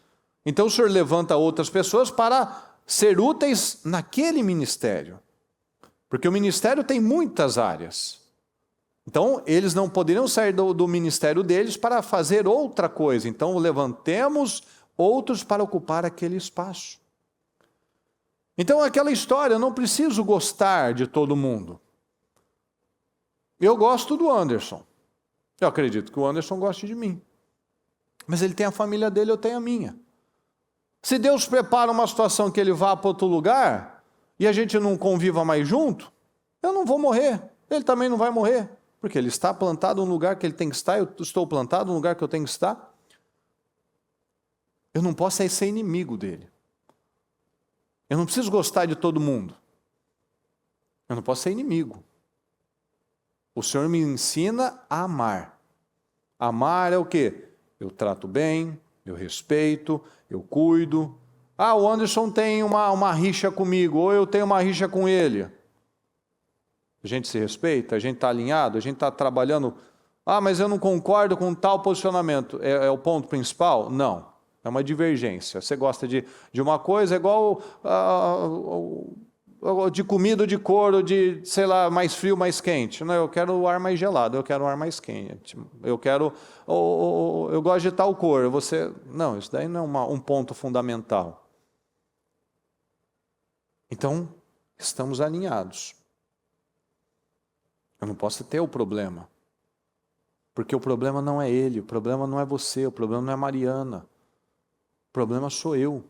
Então o Senhor levanta outras pessoas para ser úteis naquele ministério. Porque o ministério tem muitas áreas. Então, eles não poderiam sair do ministério deles para fazer outra coisa. Então, levantemos outros para ocupar aquele espaço. Então, aquela história, eu não preciso gostar de todo mundo. Eu gosto do Anderson. Eu acredito que o Anderson goste de mim. Mas ele tem a família dele, eu tenho a minha. Se Deus prepara uma situação que ele vá para outro lugar, e a gente não conviva mais junto, eu não vou morrer. Ele também não vai morrer. Porque ele está plantado no lugar que ele tem que estar, eu estou plantado no lugar que eu tenho que estar. Eu não posso ser inimigo dele. Eu não preciso gostar de todo mundo. Eu não posso ser inimigo. O Senhor me ensina a amar. Amar é o quê? Eu trato bem, eu respeito, eu cuido. Ah, o Anderson tem uma rixa comigo, ou eu tenho uma rixa com ele. A gente se respeita, a gente está alinhado, a gente está trabalhando. Ah, mas eu não concordo com tal posicionamento. É o ponto principal? Não. É uma divergência. Você gosta de uma coisa, é igual de comida de couro, de, sei lá, mais frio, mais quente. Não, eu quero o ar mais gelado, eu quero o ar mais quente. Eu gosto de tal cor. Não, isso daí não é um ponto fundamental. Então, estamos alinhados. Eu não posso ter o problema. Porque o problema não é ele, o problema não é você, o problema não é Mariana. O problema sou eu.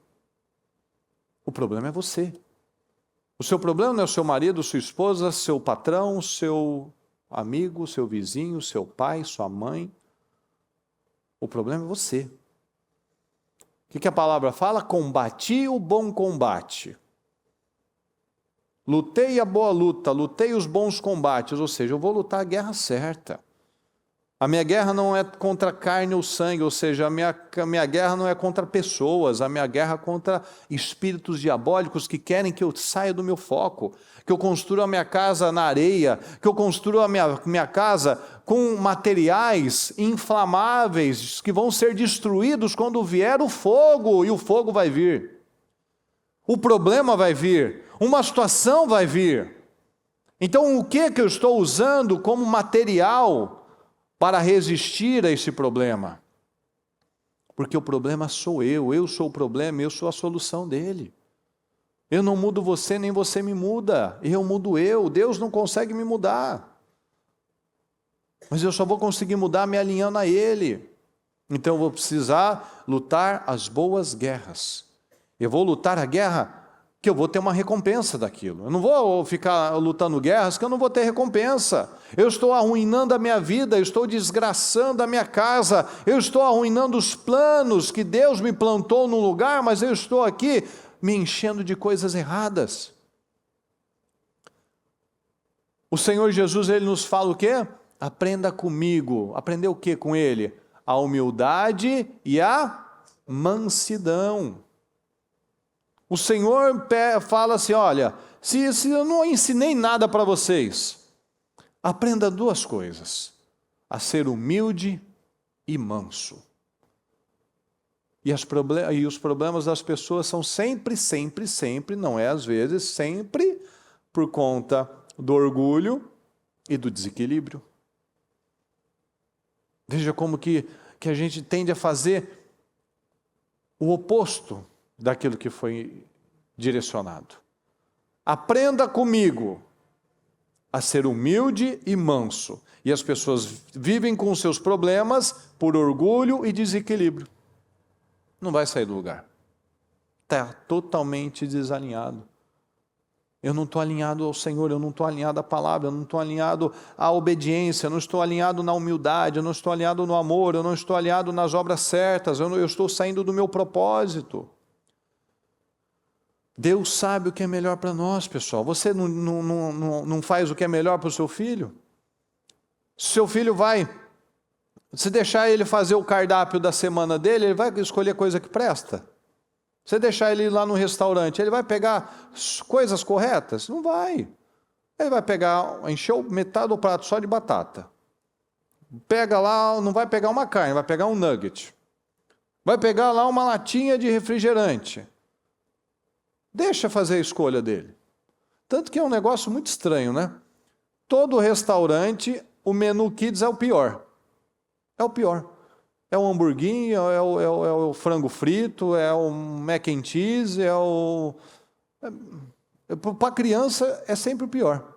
O problema é você. O seu problema não é o seu marido, sua esposa, seu patrão, seu amigo, seu vizinho, seu pai, sua mãe. O problema é você. O que a palavra fala? Combati o bom combate. Lutei a boa luta, lutei os bons combates, ou seja, eu vou lutar a guerra certa. A minha guerra não é contra carne ou sangue, ou seja, a minha guerra não é contra pessoas, a minha guerra é contra espíritos diabólicos que querem que eu saia do meu foco, que eu construa a minha casa na areia, que eu construa a minha casa com materiais inflamáveis que vão ser destruídos quando vier o fogo, e o fogo vai vir. O problema vai vir, uma situação vai vir. Então o que eu estou usando como material para resistir a esse problema? Porque o problema sou eu sou o problema, eu sou a solução dele. Eu não mudo você, nem você me muda, eu mudo eu, Deus não consegue me mudar. Mas eu só vou conseguir mudar me alinhando a Ele. Então eu vou precisar lutar as boas guerras. Eu vou lutar a guerra que eu vou ter uma recompensa daquilo. Eu não vou ficar lutando guerras que eu não vou ter recompensa. Eu estou arruinando a minha vida, eu estou desgraçando a minha casa, eu estou arruinando os planos que Deus me plantou no lugar, mas eu estou aqui me enchendo de coisas erradas. O Senhor Jesus, Ele nos fala o quê? Aprenda comigo. Aprender o quê com Ele? A humildade e a mansidão. O Senhor fala assim, olha, se eu não ensinei nada para vocês, aprenda duas coisas, a ser humilde e manso. E os problemas das pessoas são sempre, não é às vezes, sempre por conta do orgulho e do desequilíbrio. Veja como que a gente tende a fazer o oposto daquilo que foi direcionado. Aprenda comigo a ser humilde e manso. E as pessoas vivem com os seus problemas por orgulho e desequilíbrio. Não vai sair do lugar. Está totalmente desalinhado. Eu não estou alinhado ao Senhor, eu não estou alinhado à palavra, eu não estou alinhado à obediência, eu não estou alinhado na humildade, eu não estou alinhado no amor, eu não estou alinhado nas obras certas, eu estou saindo do meu propósito. Deus sabe o que é melhor para nós, pessoal. Você não faz o que é melhor para o seu filho? Seu filho vai, se deixar ele fazer o cardápio da semana dele, ele vai escolher coisa que presta? Se deixar ele ir lá no restaurante, ele vai pegar coisas corretas? Não vai. Ele vai pegar, encher metade do prato só de batata. Pega lá, não vai pegar uma carne, vai pegar um nugget. Vai pegar lá uma latinha de refrigerante. Deixa fazer a escolha dele. Tanto que é um negócio muito estranho, né? Todo restaurante, o menu kids é o pior. É o pior. É o hamburguinho, é o frango frito, é o mac and cheese, para criança é sempre o pior.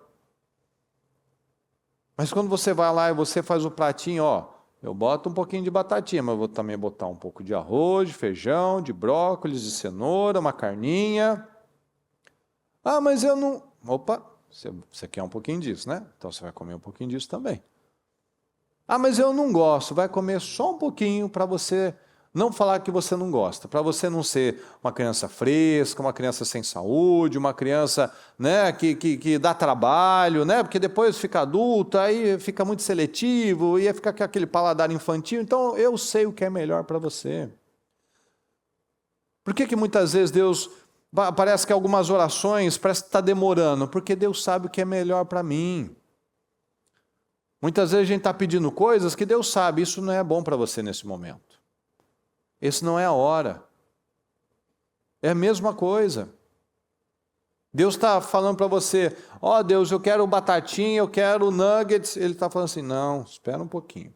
Mas quando você vai lá e você faz o pratinho, ó, eu boto um pouquinho de batatinha, mas vou também botar um pouco de arroz, de feijão, de brócolis, de cenoura, uma carninha. Ah, mas eu não... Opa, você quer um pouquinho disso, né? Então você vai comer um pouquinho disso também. Ah, mas eu não gosto. Vai comer só um pouquinho para você não falar que você não gosta. Para você não ser uma criança fresca, uma criança sem saúde, uma criança, né, que dá trabalho, né? Porque depois fica adulto, aí fica muito seletivo, ia ficar com aquele paladar infantil. Então eu sei o que é melhor para você. Por que muitas vezes Deus... Parece que algumas orações parece que está demorando, porque Deus sabe o que é melhor para mim. Muitas vezes a gente está pedindo coisas que Deus sabe, isso não é bom para você nesse momento. Esse não é a hora. É a mesma coisa. Deus está falando para você, ó Deus, eu quero batatinha, eu quero nuggets. Ele está falando assim, não, espera um pouquinho.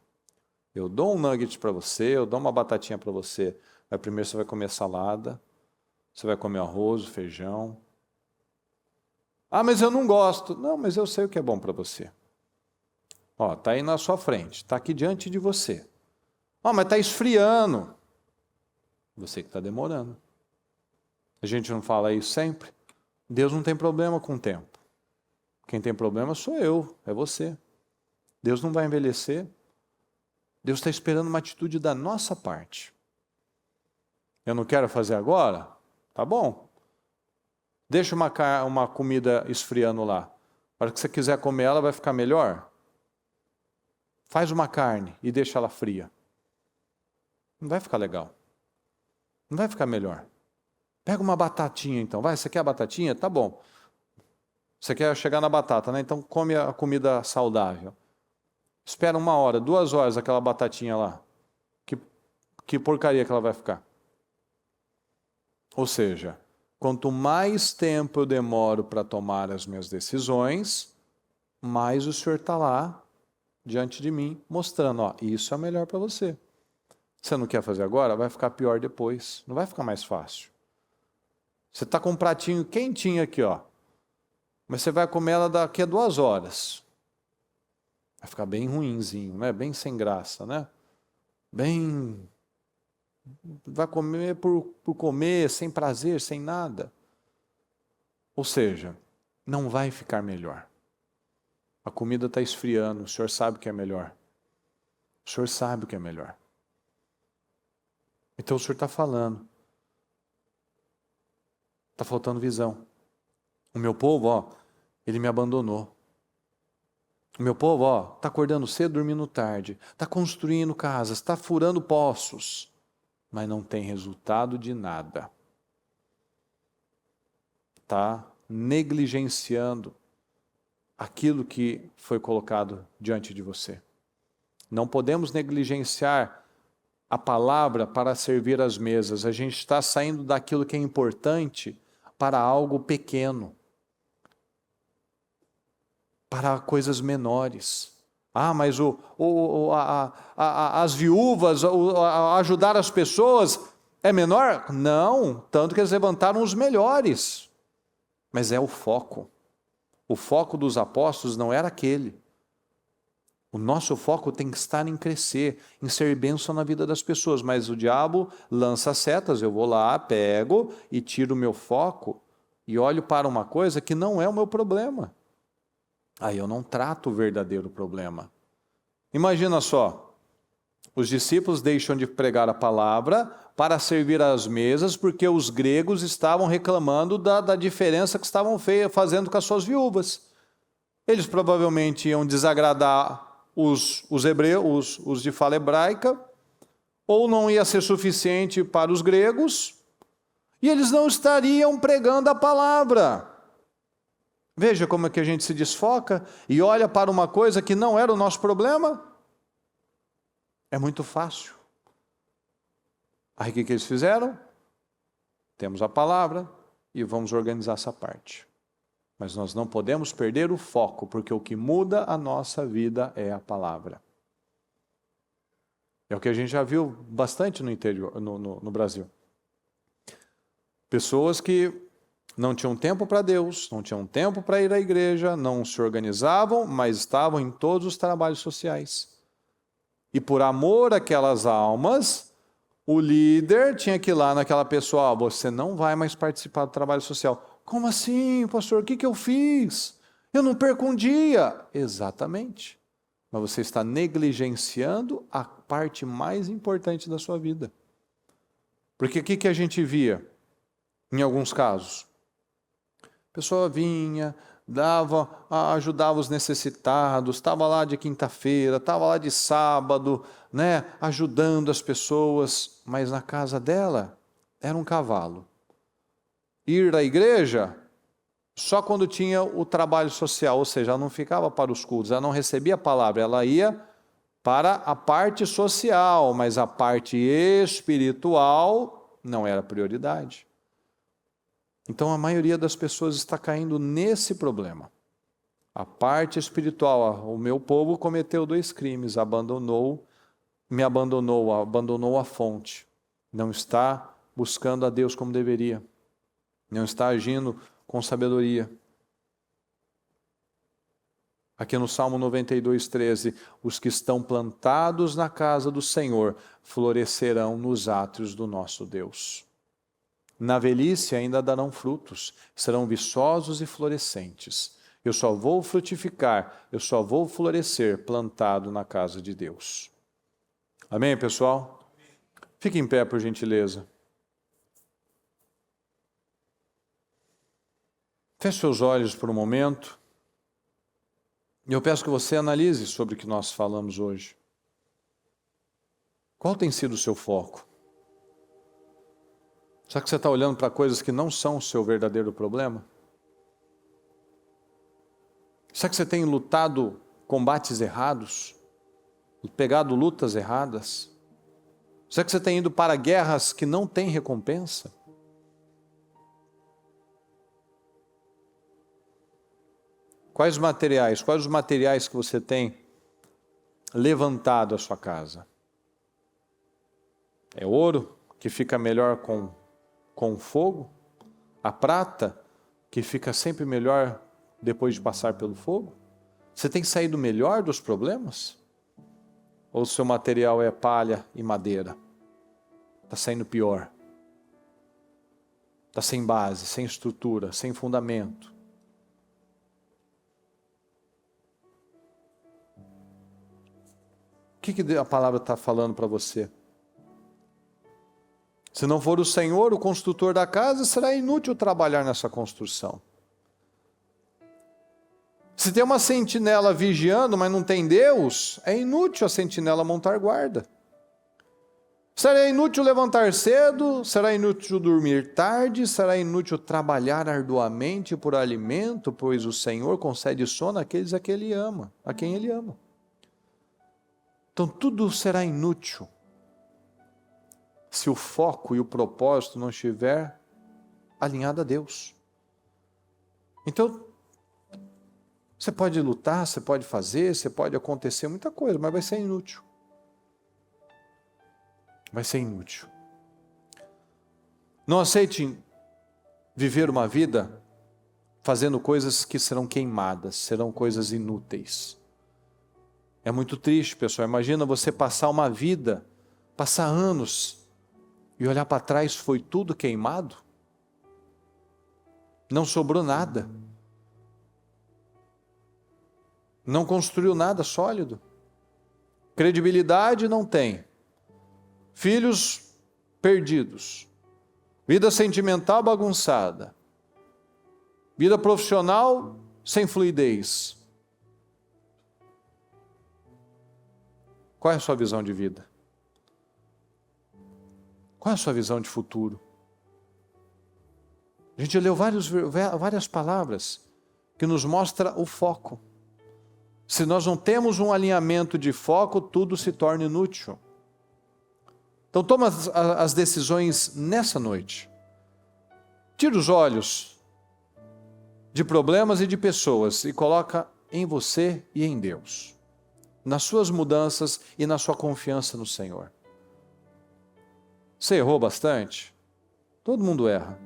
Eu dou um nugget para você, eu dou uma batatinha para você. Mas primeiro você vai comer salada. Você vai comer arroz, feijão. Ah, mas eu não gosto. Não, mas eu sei o que é bom para você. Ó, está aí na sua frente, está aqui diante de você. Ó, mas está esfriando. Você que está demorando. A gente não fala isso sempre? Deus não tem problema com o tempo. Quem tem problema sou eu, é você. Deus não vai envelhecer. Deus está esperando uma atitude da nossa parte. Eu não quero fazer agora? Tá bom. Deixa uma comida esfriando lá. Para que você quiser comer ela, vai ficar melhor? Faz uma carne e deixa ela fria. Não vai ficar legal. Não vai ficar melhor. Pega uma batatinha então. Vai, você quer a batatinha? Tá bom. Você quer chegar na batata, né? Então come a comida saudável. Espera 1 hora, 2 horas aquela batatinha lá. Que porcaria que ela vai ficar. Ou seja, quanto mais tempo eu demoro para tomar as minhas decisões, mais o Senhor está lá diante de mim, mostrando, ó, isso é melhor para você. Você não quer fazer agora? Vai ficar pior depois. Não vai ficar mais fácil. Você está com um pratinho quentinho aqui, ó. Mas você vai comer ela daqui a 2 horas. Vai ficar bem ruinzinho, né? Bem sem graça, né? Bem... Vai comer por comer, sem prazer, sem nada. Ou seja, não vai ficar melhor. A comida está esfriando, o Senhor sabe o que é melhor. O Senhor sabe o que é melhor. Então o Senhor está falando. Está faltando visão. O meu povo, ó, ele me abandonou. O meu povo, ó, está acordando cedo, dormindo tarde. Está construindo casas, está furando poços. Mas não tem resultado de nada. Está negligenciando aquilo que foi colocado diante de você. Não podemos negligenciar a palavra para servir as mesas. A gente está saindo daquilo que é importante para algo pequeno, para coisas menores. Ah, mas as viúvas, ajudar as pessoas é menor? Não, tanto que eles levantaram os melhores. Mas é o foco. O foco dos apóstolos não era aquele. O nosso foco tem que estar em crescer, em ser bênção na vida das pessoas. Mas o diabo lança setas, eu vou lá, pego e tiro o meu foco e olho para uma coisa que não é o meu problema. Aí eu não trato o verdadeiro problema. Imagina só, os discípulos deixam de pregar a palavra para servir às mesas porque os gregos estavam reclamando da diferença que estavam fazendo com as suas viúvas. Eles provavelmente iam desagradar os hebreus, os de fala hebraica, ou não ia ser suficiente para os gregos, e eles não estariam pregando a palavra. Veja como é que a gente se desfoca e olha para uma coisa que não era o nosso problema. É muito fácil. Aí o que eles fizeram? Temos a palavra e vamos organizar essa parte. Mas nós não podemos perder o foco, porque o que muda a nossa vida é a palavra. É o que a gente já viu bastante no interior, no Brasil. Pessoas que não tinham tempo para Deus, não tinham tempo para ir à igreja, não se organizavam, mas estavam em todos os trabalhos sociais. E por amor àquelas almas, o líder tinha que ir lá naquela pessoa, você não vai mais participar do trabalho social. Como assim, pastor? O que eu fiz? Eu não perco um dia. Exatamente. Mas você está negligenciando a parte mais importante da sua vida. Porque o que a gente via em alguns casos? A pessoa vinha, ajudava os necessitados, estava lá de quinta-feira, estava lá de sábado, né, ajudando as pessoas, mas na casa dela era um cavalo. Ir à igreja só quando tinha o trabalho social, ou seja, ela não ficava para os cultos, ela não recebia a palavra, ela ia para a parte social, mas a parte espiritual não era prioridade. Então a maioria das pessoas está caindo nesse problema. A parte espiritual, o meu povo cometeu 2 crimes, abandonou a fonte. Não está buscando a Deus como deveria. Não está agindo com sabedoria. Aqui no Salmo 92:13, os que estão plantados na casa do Senhor florescerão nos átrios do nosso Deus. Na velhice ainda darão frutos, serão viçosos e florescentes. Eu só vou frutificar, eu só vou florescer plantado na casa de Deus. Amém, pessoal? Fique em pé, por gentileza. Feche seus olhos por um momento. E eu peço que você analise sobre o que nós falamos hoje. Qual tem sido o seu foco? Será que você está olhando para coisas que não são o seu verdadeiro problema? Será que você tem lutado combates errados? Pegado lutas erradas? Será que você tem ido para guerras que não têm recompensa? Quais os materiais que você tem levantado a sua casa? É ouro, que fica melhor com fogo? A prata, que fica sempre melhor depois de passar pelo fogo? Você tem saído melhor dos problemas? Ou o seu material é palha e madeira? Está saindo pior. Está sem base, sem estrutura, sem fundamento. O que a palavra está falando para você? Se não for o Senhor, o construtor da casa, será inútil trabalhar nessa construção. Se tem uma sentinela vigiando, mas não tem Deus, é inútil a sentinela montar guarda. Será inútil levantar cedo, será inútil dormir tarde, será inútil trabalhar arduamente por alimento, pois o Senhor concede sono àqueles a quem Ele ama. Então tudo será inútil se o foco e o propósito não estiver alinhado a Deus. Então, você pode lutar, você pode fazer, você pode acontecer muita coisa, mas vai ser inútil. Vai ser inútil. Não aceite viver uma vida fazendo coisas que serão queimadas, serão coisas inúteis. É muito triste, pessoal. Imagina você passar uma vida, passar anos e olhar para trás, foi tudo queimado? Não sobrou nada. Não construiu nada sólido. Credibilidade não tem. Filhos perdidos. Vida sentimental bagunçada. Vida profissional sem fluidez. Qual é a sua visão de vida? Qual é a sua visão de futuro? A gente leu várias palavras que nos mostram o foco. Se nós não temos um alinhamento de foco, tudo se torna inútil. Então toma as decisões nessa noite. Tira os olhos de problemas e de pessoas e coloca em você e em Deus. Nas suas mudanças e na sua confiança no Senhor. Você errou bastante? Todo mundo erra.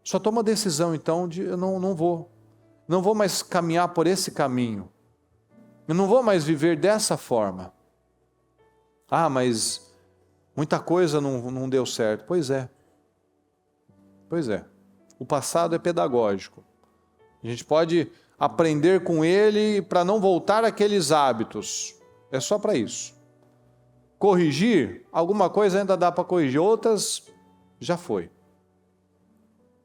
Só toma a decisão então de eu não vou mais caminhar por esse caminho. Eu não vou mais viver dessa forma. Ah, mas muita coisa não deu certo. Pois é. O passado é pedagógico. A gente pode aprender com ele para não voltar àqueles hábitos. É só para isso. Corrigir, alguma coisa ainda dá para corrigir, outras já foi.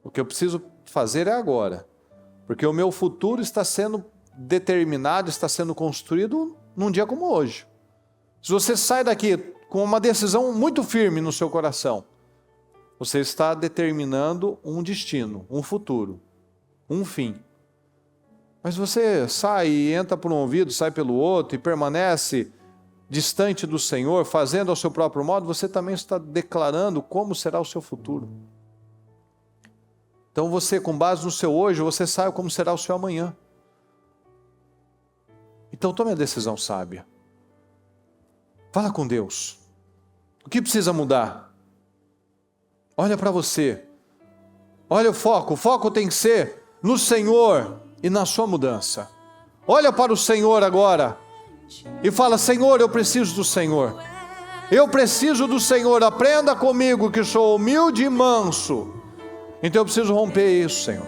O que eu preciso fazer é agora. Porque o meu futuro está sendo determinado, está sendo construído num dia como hoje. Se você sai daqui com uma decisão muito firme no seu coração, você está determinando um destino, um futuro, um fim. Mas você sai e entra por um ouvido, sai pelo outro e permanece distante do Senhor, fazendo ao seu próprio modo, você também está declarando como será o seu futuro. Então você, com base no seu hoje, você sabe como será o seu amanhã. Então tome a decisão sábia. Fala com Deus. O que precisa mudar? Olha para você. Olha o foco tem que ser no Senhor e na sua mudança. Olha para o Senhor agora e fala: Senhor, eu preciso do Senhor. Eu preciso do Senhor. Aprenda comigo que sou humilde e manso. Então eu preciso romper isso, Senhor.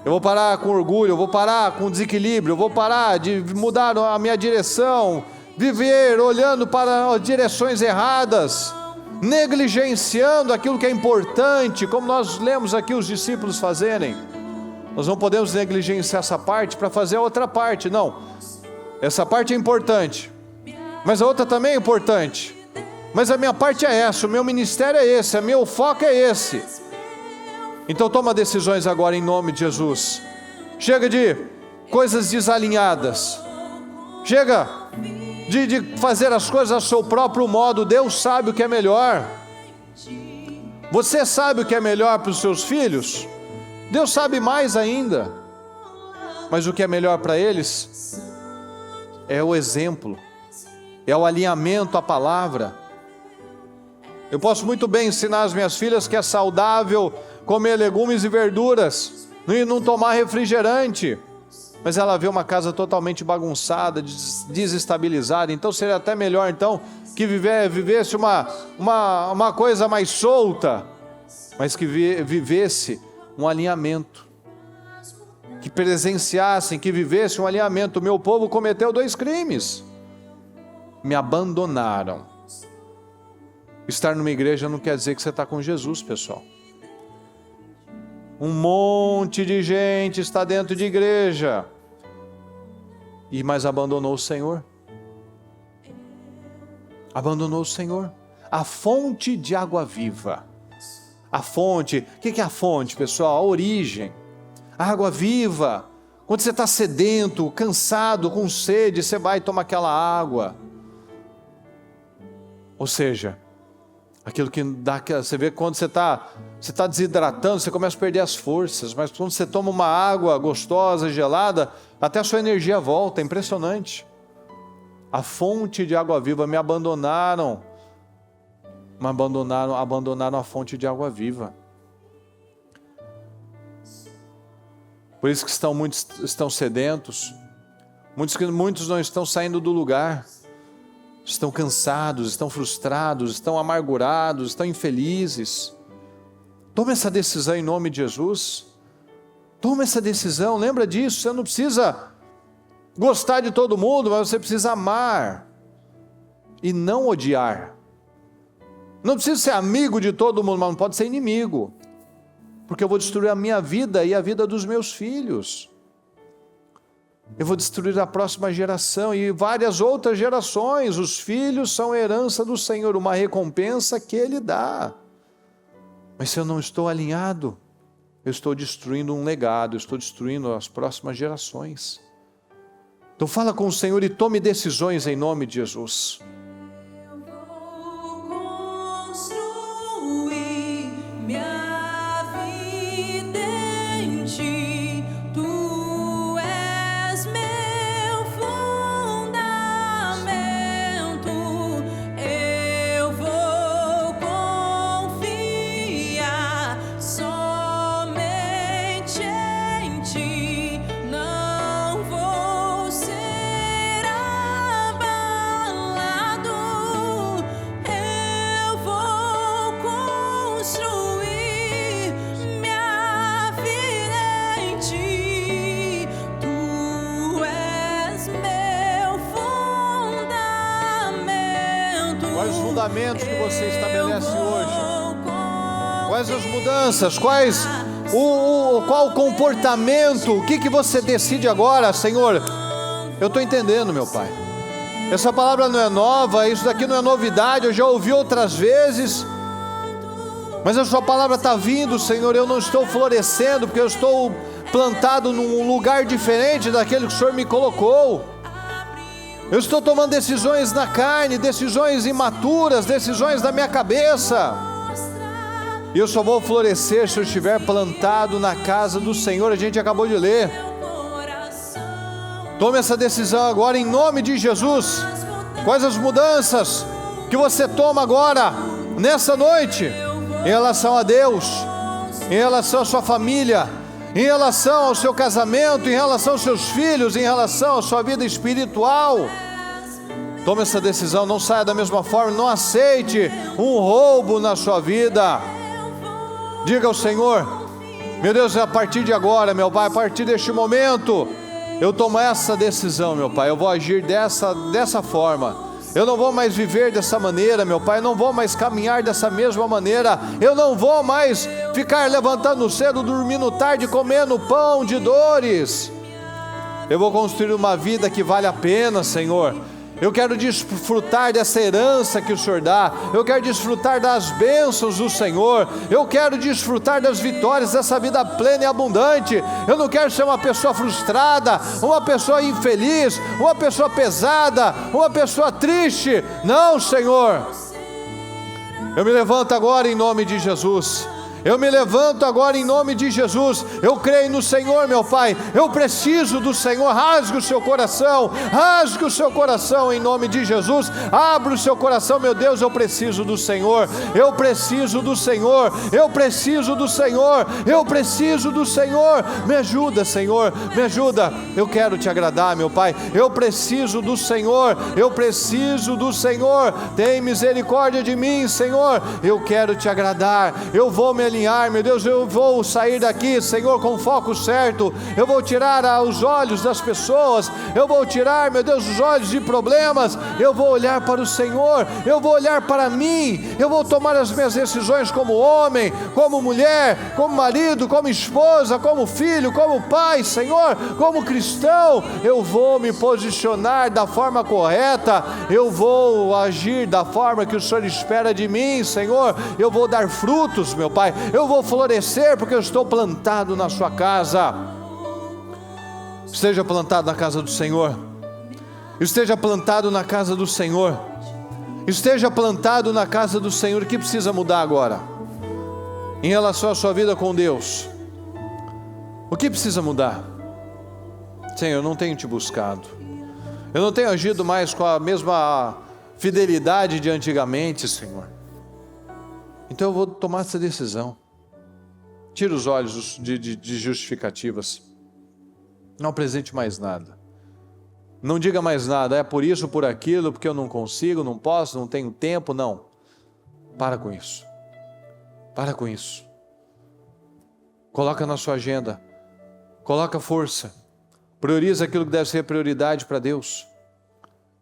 Eu vou parar com orgulho, eu vou parar com desequilíbrio, eu vou parar de mudar a minha direção, viver olhando para direções erradas, negligenciando aquilo que é importante, como nós lemos aqui os discípulos fazerem. Nós não podemos negligenciar essa parte para fazer a outra parte, não. Essa parte é importante, mas a outra também é importante. Mas a minha parte é essa, o meu ministério é esse, o meu foco é esse. Então toma decisões agora em nome de Jesus. Chega de coisas desalinhadas. Chega de fazer as coisas ao seu próprio modo. Deus sabe o que é melhor. Você sabe o que é melhor para os seus filhos? Deus sabe mais ainda. Mas o que é melhor para eles é o exemplo, é o alinhamento à palavra. Eu posso muito bem ensinar as minhas filhas que é saudável comer legumes e verduras e não tomar refrigerante, mas ela vê uma casa totalmente bagunçada, desestabilizada. Então seria até melhor então que vivesse uma coisa mais solta, mas que vivesse um alinhamento, que presenciassem, que vivesse um alinhamento. O meu povo cometeu 2 crimes, me abandonaram. Estar numa igreja não quer dizer que você está com Jesus, pessoal. Um monte de gente está dentro de igreja, mas abandonou o Senhor. Abandonou o Senhor. A fonte de água viva. A fonte, o que é a fonte, pessoal? A origem. A água viva. Quando você está sedento, cansado, com sede, você vai e toma aquela água. Ou seja, aquilo que dá, você vê quando você está desidratando, você começa a perder as forças, mas quando você toma uma água gostosa, gelada, até a sua energia volta, é impressionante. A fonte de água viva, me abandonaram, abandonaram a fonte de água viva. Por isso que muitos estão sedentos, muitos não estão saindo do lugar. Estão cansados, estão frustrados, estão amargurados, estão infelizes. Tome essa decisão em nome de Jesus. Tome essa decisão, lembra disso. Você não precisa gostar de todo mundo, mas você precisa amar e não odiar. Não precisa ser amigo de todo mundo, mas não pode ser inimigo, porque eu vou destruir a minha vida e a vida dos meus filhos. Eu vou destruir a próxima geração e várias outras gerações. Os filhos são herança do Senhor, uma recompensa que Ele dá. Mas se eu não estou alinhado, eu estou destruindo um legado, eu estou destruindo as próximas gerações. Então fala com o Senhor e tome decisões em nome de Jesus. Fundamentos que você estabelece hoje? Quais as mudanças? Qual o comportamento? O que você decide agora, Senhor? Eu estou entendendo, meu Pai. Essa palavra não é nova, isso daqui não é novidade, eu já ouvi outras vezes, mas a sua palavra está vindo, Senhor. Eu não estou florescendo porque eu estou plantado num lugar diferente daquele que o Senhor me colocou. Eu estou tomando decisões na carne, decisões imaturas, decisões da minha cabeça. E eu só vou florescer se eu estiver plantado na casa do Senhor. A gente acabou de ler. Tome essa decisão agora em nome de Jesus. Quais as mudanças que você toma agora, nessa noite, em relação a Deus, em relação à sua família, em relação ao seu casamento, em relação aos seus filhos, em relação à sua vida espiritual? Tome essa decisão, não saia da mesma forma, não aceite um roubo na sua vida. Diga ao Senhor: meu Deus, a partir de agora, meu Pai, a partir deste momento, eu tomo essa decisão, meu Pai, eu vou agir dessa forma. Eu não vou mais viver dessa maneira, meu Pai. Eu não vou mais caminhar dessa mesma maneira. Eu não vou mais ficar levantando cedo, dormindo tarde, comendo pão de dores. Eu vou construir uma vida que vale a pena, Senhor. Eu quero desfrutar dessa herança que o Senhor dá. Eu quero desfrutar das bênçãos do Senhor. Eu quero desfrutar das vitórias dessa vida plena e abundante. Eu não quero ser uma pessoa frustrada, uma pessoa infeliz, uma pessoa pesada, uma pessoa triste. Não, Senhor. Eu me levanto agora em nome de Jesus. Eu me levanto agora em nome de Jesus. Eu creio no Senhor, meu Pai. Eu preciso do Senhor. Rasgue o seu coração. Rasgue o seu coração em nome de Jesus. Abra o seu coração, meu Deus. Eu preciso do Senhor. Eu preciso do Senhor. Eu preciso do Senhor. Eu preciso do Senhor. Me ajuda, Senhor. Me ajuda. Eu quero te agradar, meu Pai. Eu preciso do Senhor. Eu preciso do Senhor. Tem misericórdia de mim, Senhor. Eu quero te agradar. Eu vou me alinhar, meu Deus, eu vou sair daqui, Senhor, com o foco certo. Eu vou tirar os olhos das pessoas, eu vou tirar, meu Deus, os olhos de problemas. Eu vou olhar para o Senhor, eu vou olhar para mim, eu vou tomar as minhas decisões como homem, como mulher, como marido, como esposa, como filho, como pai, Senhor, como cristão. Eu vou me posicionar da forma correta, eu vou agir da forma que o Senhor espera de mim, Senhor. Eu vou dar frutos, meu Pai. Eu vou florescer porque eu estou plantado na sua casa. Esteja plantado na casa do Senhor. Esteja plantado na casa do Senhor. Esteja plantado na casa do Senhor. O que precisa mudar agora? Em relação à sua vida com Deus. O que precisa mudar? Senhor, eu não tenho te buscado. Eu não tenho agido mais com a mesma fidelidade de antigamente, Senhor. Então eu vou tomar essa decisão. Tira os olhos de justificativas. Não apresente mais nada. Não diga mais nada. É por isso, por aquilo, porque eu não consigo, não posso, não tenho tempo. Não. Para com isso. Para com isso. Coloca na sua agenda. Coloca força. Prioriza aquilo que deve ser prioridade para Deus.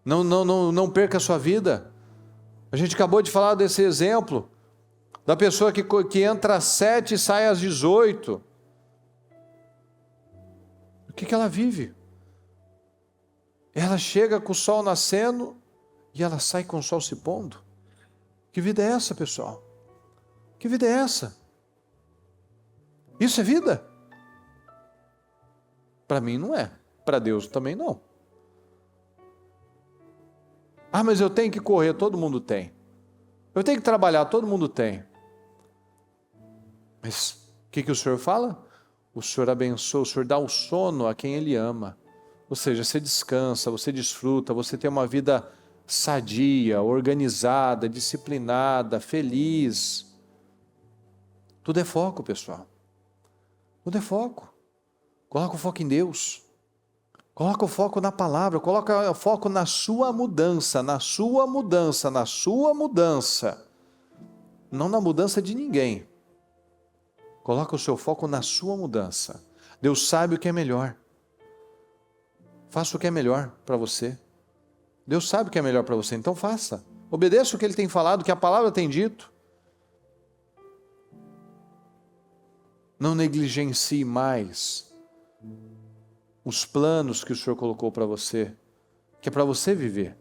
Não perca a sua vida. A gente acabou de falar desse exemplo. Da pessoa que entra às 7 e sai às 18. O que ela vive? Ela chega com o sol nascendo e ela sai com o sol se pondo. Que vida é essa, pessoal? Que vida é essa? Isso é vida? Para mim não é. Para Deus também não. Ah, mas eu tenho que correr, todo mundo tem. Eu tenho que trabalhar, todo mundo tem. Mas o que o Senhor fala? O Senhor abençoa, o Senhor dá o sono a quem Ele ama. Ou seja, você descansa, você desfruta, você tem uma vida sadia, organizada, disciplinada, feliz. Tudo é foco, pessoal. Tudo é foco. Coloca o foco em Deus. Coloca o foco na palavra, coloca o foco na sua mudança, na sua mudança, na sua mudança. Não na mudança de ninguém. Coloca o seu foco na sua mudança. Deus sabe o que é melhor. Faça o que é melhor para você. Deus sabe o que é melhor para você, então faça. Obedeça o que Ele tem falado, o que a palavra tem dito. Não negligencie mais os planos que o Senhor colocou para você, que é para você viver,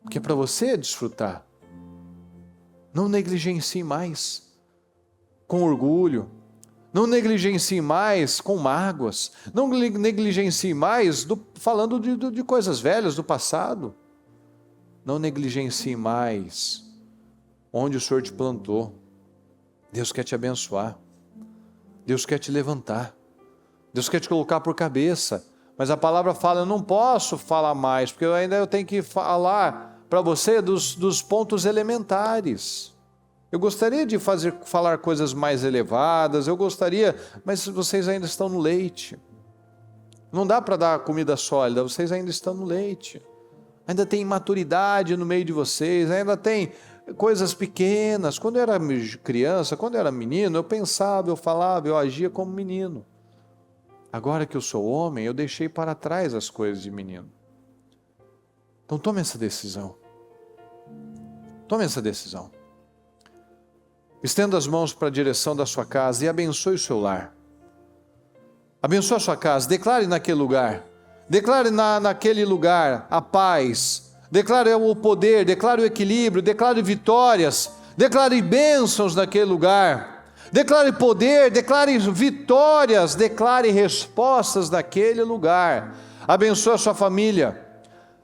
que é para você desfrutar. Não negligencie mais com orgulho, não negligencie mais com mágoas, não negligencie mais falando de coisas velhas do passado, não negligencie mais onde o Senhor te plantou. Deus quer te abençoar, Deus quer te levantar, Deus quer te colocar por cabeça, mas a palavra fala, eu não posso falar mais, porque eu tenho que falar para você dos pontos elementares. Eu gostaria de falar coisas mais elevadas, mas vocês ainda estão no leite. Não dá para dar comida sólida, vocês ainda estão no leite. Ainda tem imaturidade no meio de vocês, ainda tem coisas pequenas. Quando eu era criança, quando eu era menino, eu pensava, eu falava, eu agia como menino. Agora que eu sou homem, eu deixei para trás as coisas de menino. Então tome essa decisão. Tome essa decisão. Estenda as mãos para a direção da sua casa e abençoe o seu lar. Abençoe a sua casa, declare naquele lugar. Declare naquele lugar a paz. Declare o poder, declare o equilíbrio, declare vitórias. Declare bênçãos naquele lugar. Declare poder, declare vitórias, declare respostas naquele lugar. Abençoe a sua família.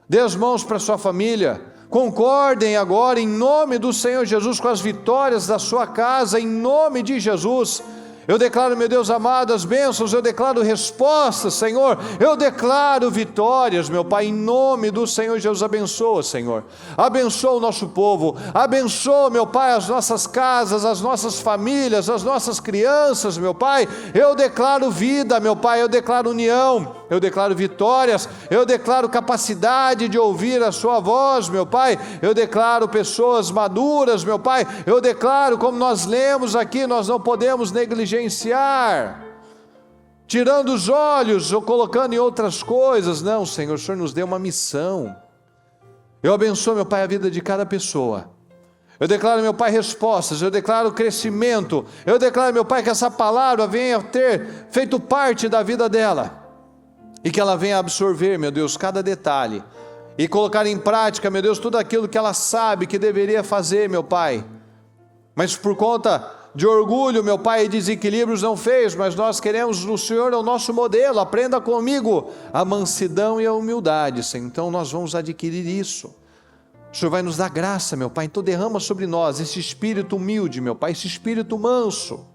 Dê as mãos para a sua família. Concordem agora em nome do Senhor Jesus com as vitórias da sua casa, em nome de Jesus. Eu declaro, meu Deus amado, as bênçãos, eu declaro respostas, Senhor, eu declaro vitórias, meu Pai, em nome do Senhor Jesus. Abençoa, Senhor, abençoa o nosso povo, abençoa, meu Pai, as nossas casas, as nossas famílias, as nossas crianças, meu Pai. Eu declaro vida, meu Pai, eu declaro união, eu declaro vitórias, eu declaro capacidade de ouvir a sua voz, meu Pai. Eu declaro pessoas maduras, meu Pai. Eu declaro, como nós lemos aqui, nós não podemos negligenciar, tirando os olhos ou colocando em outras coisas. Não, Senhor, o Senhor nos deu uma missão. Eu abençoo, meu Pai, a vida de cada pessoa. Eu declaro, meu Pai, respostas, eu declaro crescimento. Eu declaro, meu Pai, que essa palavra venha ter feito parte da vida dela. E que ela venha absorver, meu Deus, cada detalhe. E colocar em prática, meu Deus, tudo aquilo que ela sabe que deveria fazer, meu Pai. Mas por conta de orgulho, meu Pai, e desequilíbrios não fez. Mas nós queremos, o Senhor é o nosso modelo. Aprenda comigo a mansidão e a humildade, Senhor. Então nós vamos adquirir isso. O Senhor vai nos dar graça, meu Pai. Então derrama sobre nós esse espírito humilde, meu Pai, esse espírito manso.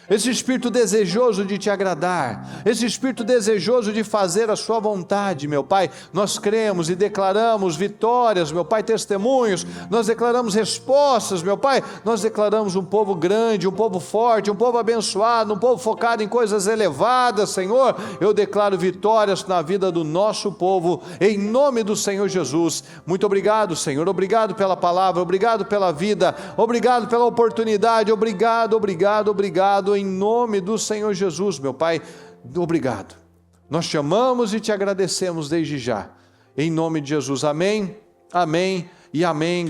Esse espírito desejoso de te agradar, esse espírito desejoso de fazer a sua vontade, meu Pai. Nós cremos e declaramos vitórias, meu Pai, testemunhos, nós declaramos respostas, meu Pai. Nós declaramos um povo grande, um povo forte, um povo abençoado, um povo focado em coisas elevadas, Senhor. Eu declaro vitórias na vida do nosso povo, em nome do Senhor Jesus. Muito obrigado, Senhor, obrigado pela palavra, obrigado pela vida, obrigado pela oportunidade, obrigado, em nome do Senhor Jesus, meu Pai, obrigado. Nós te amamos e te agradecemos desde já. Em nome de Jesus, amém, amém e amém.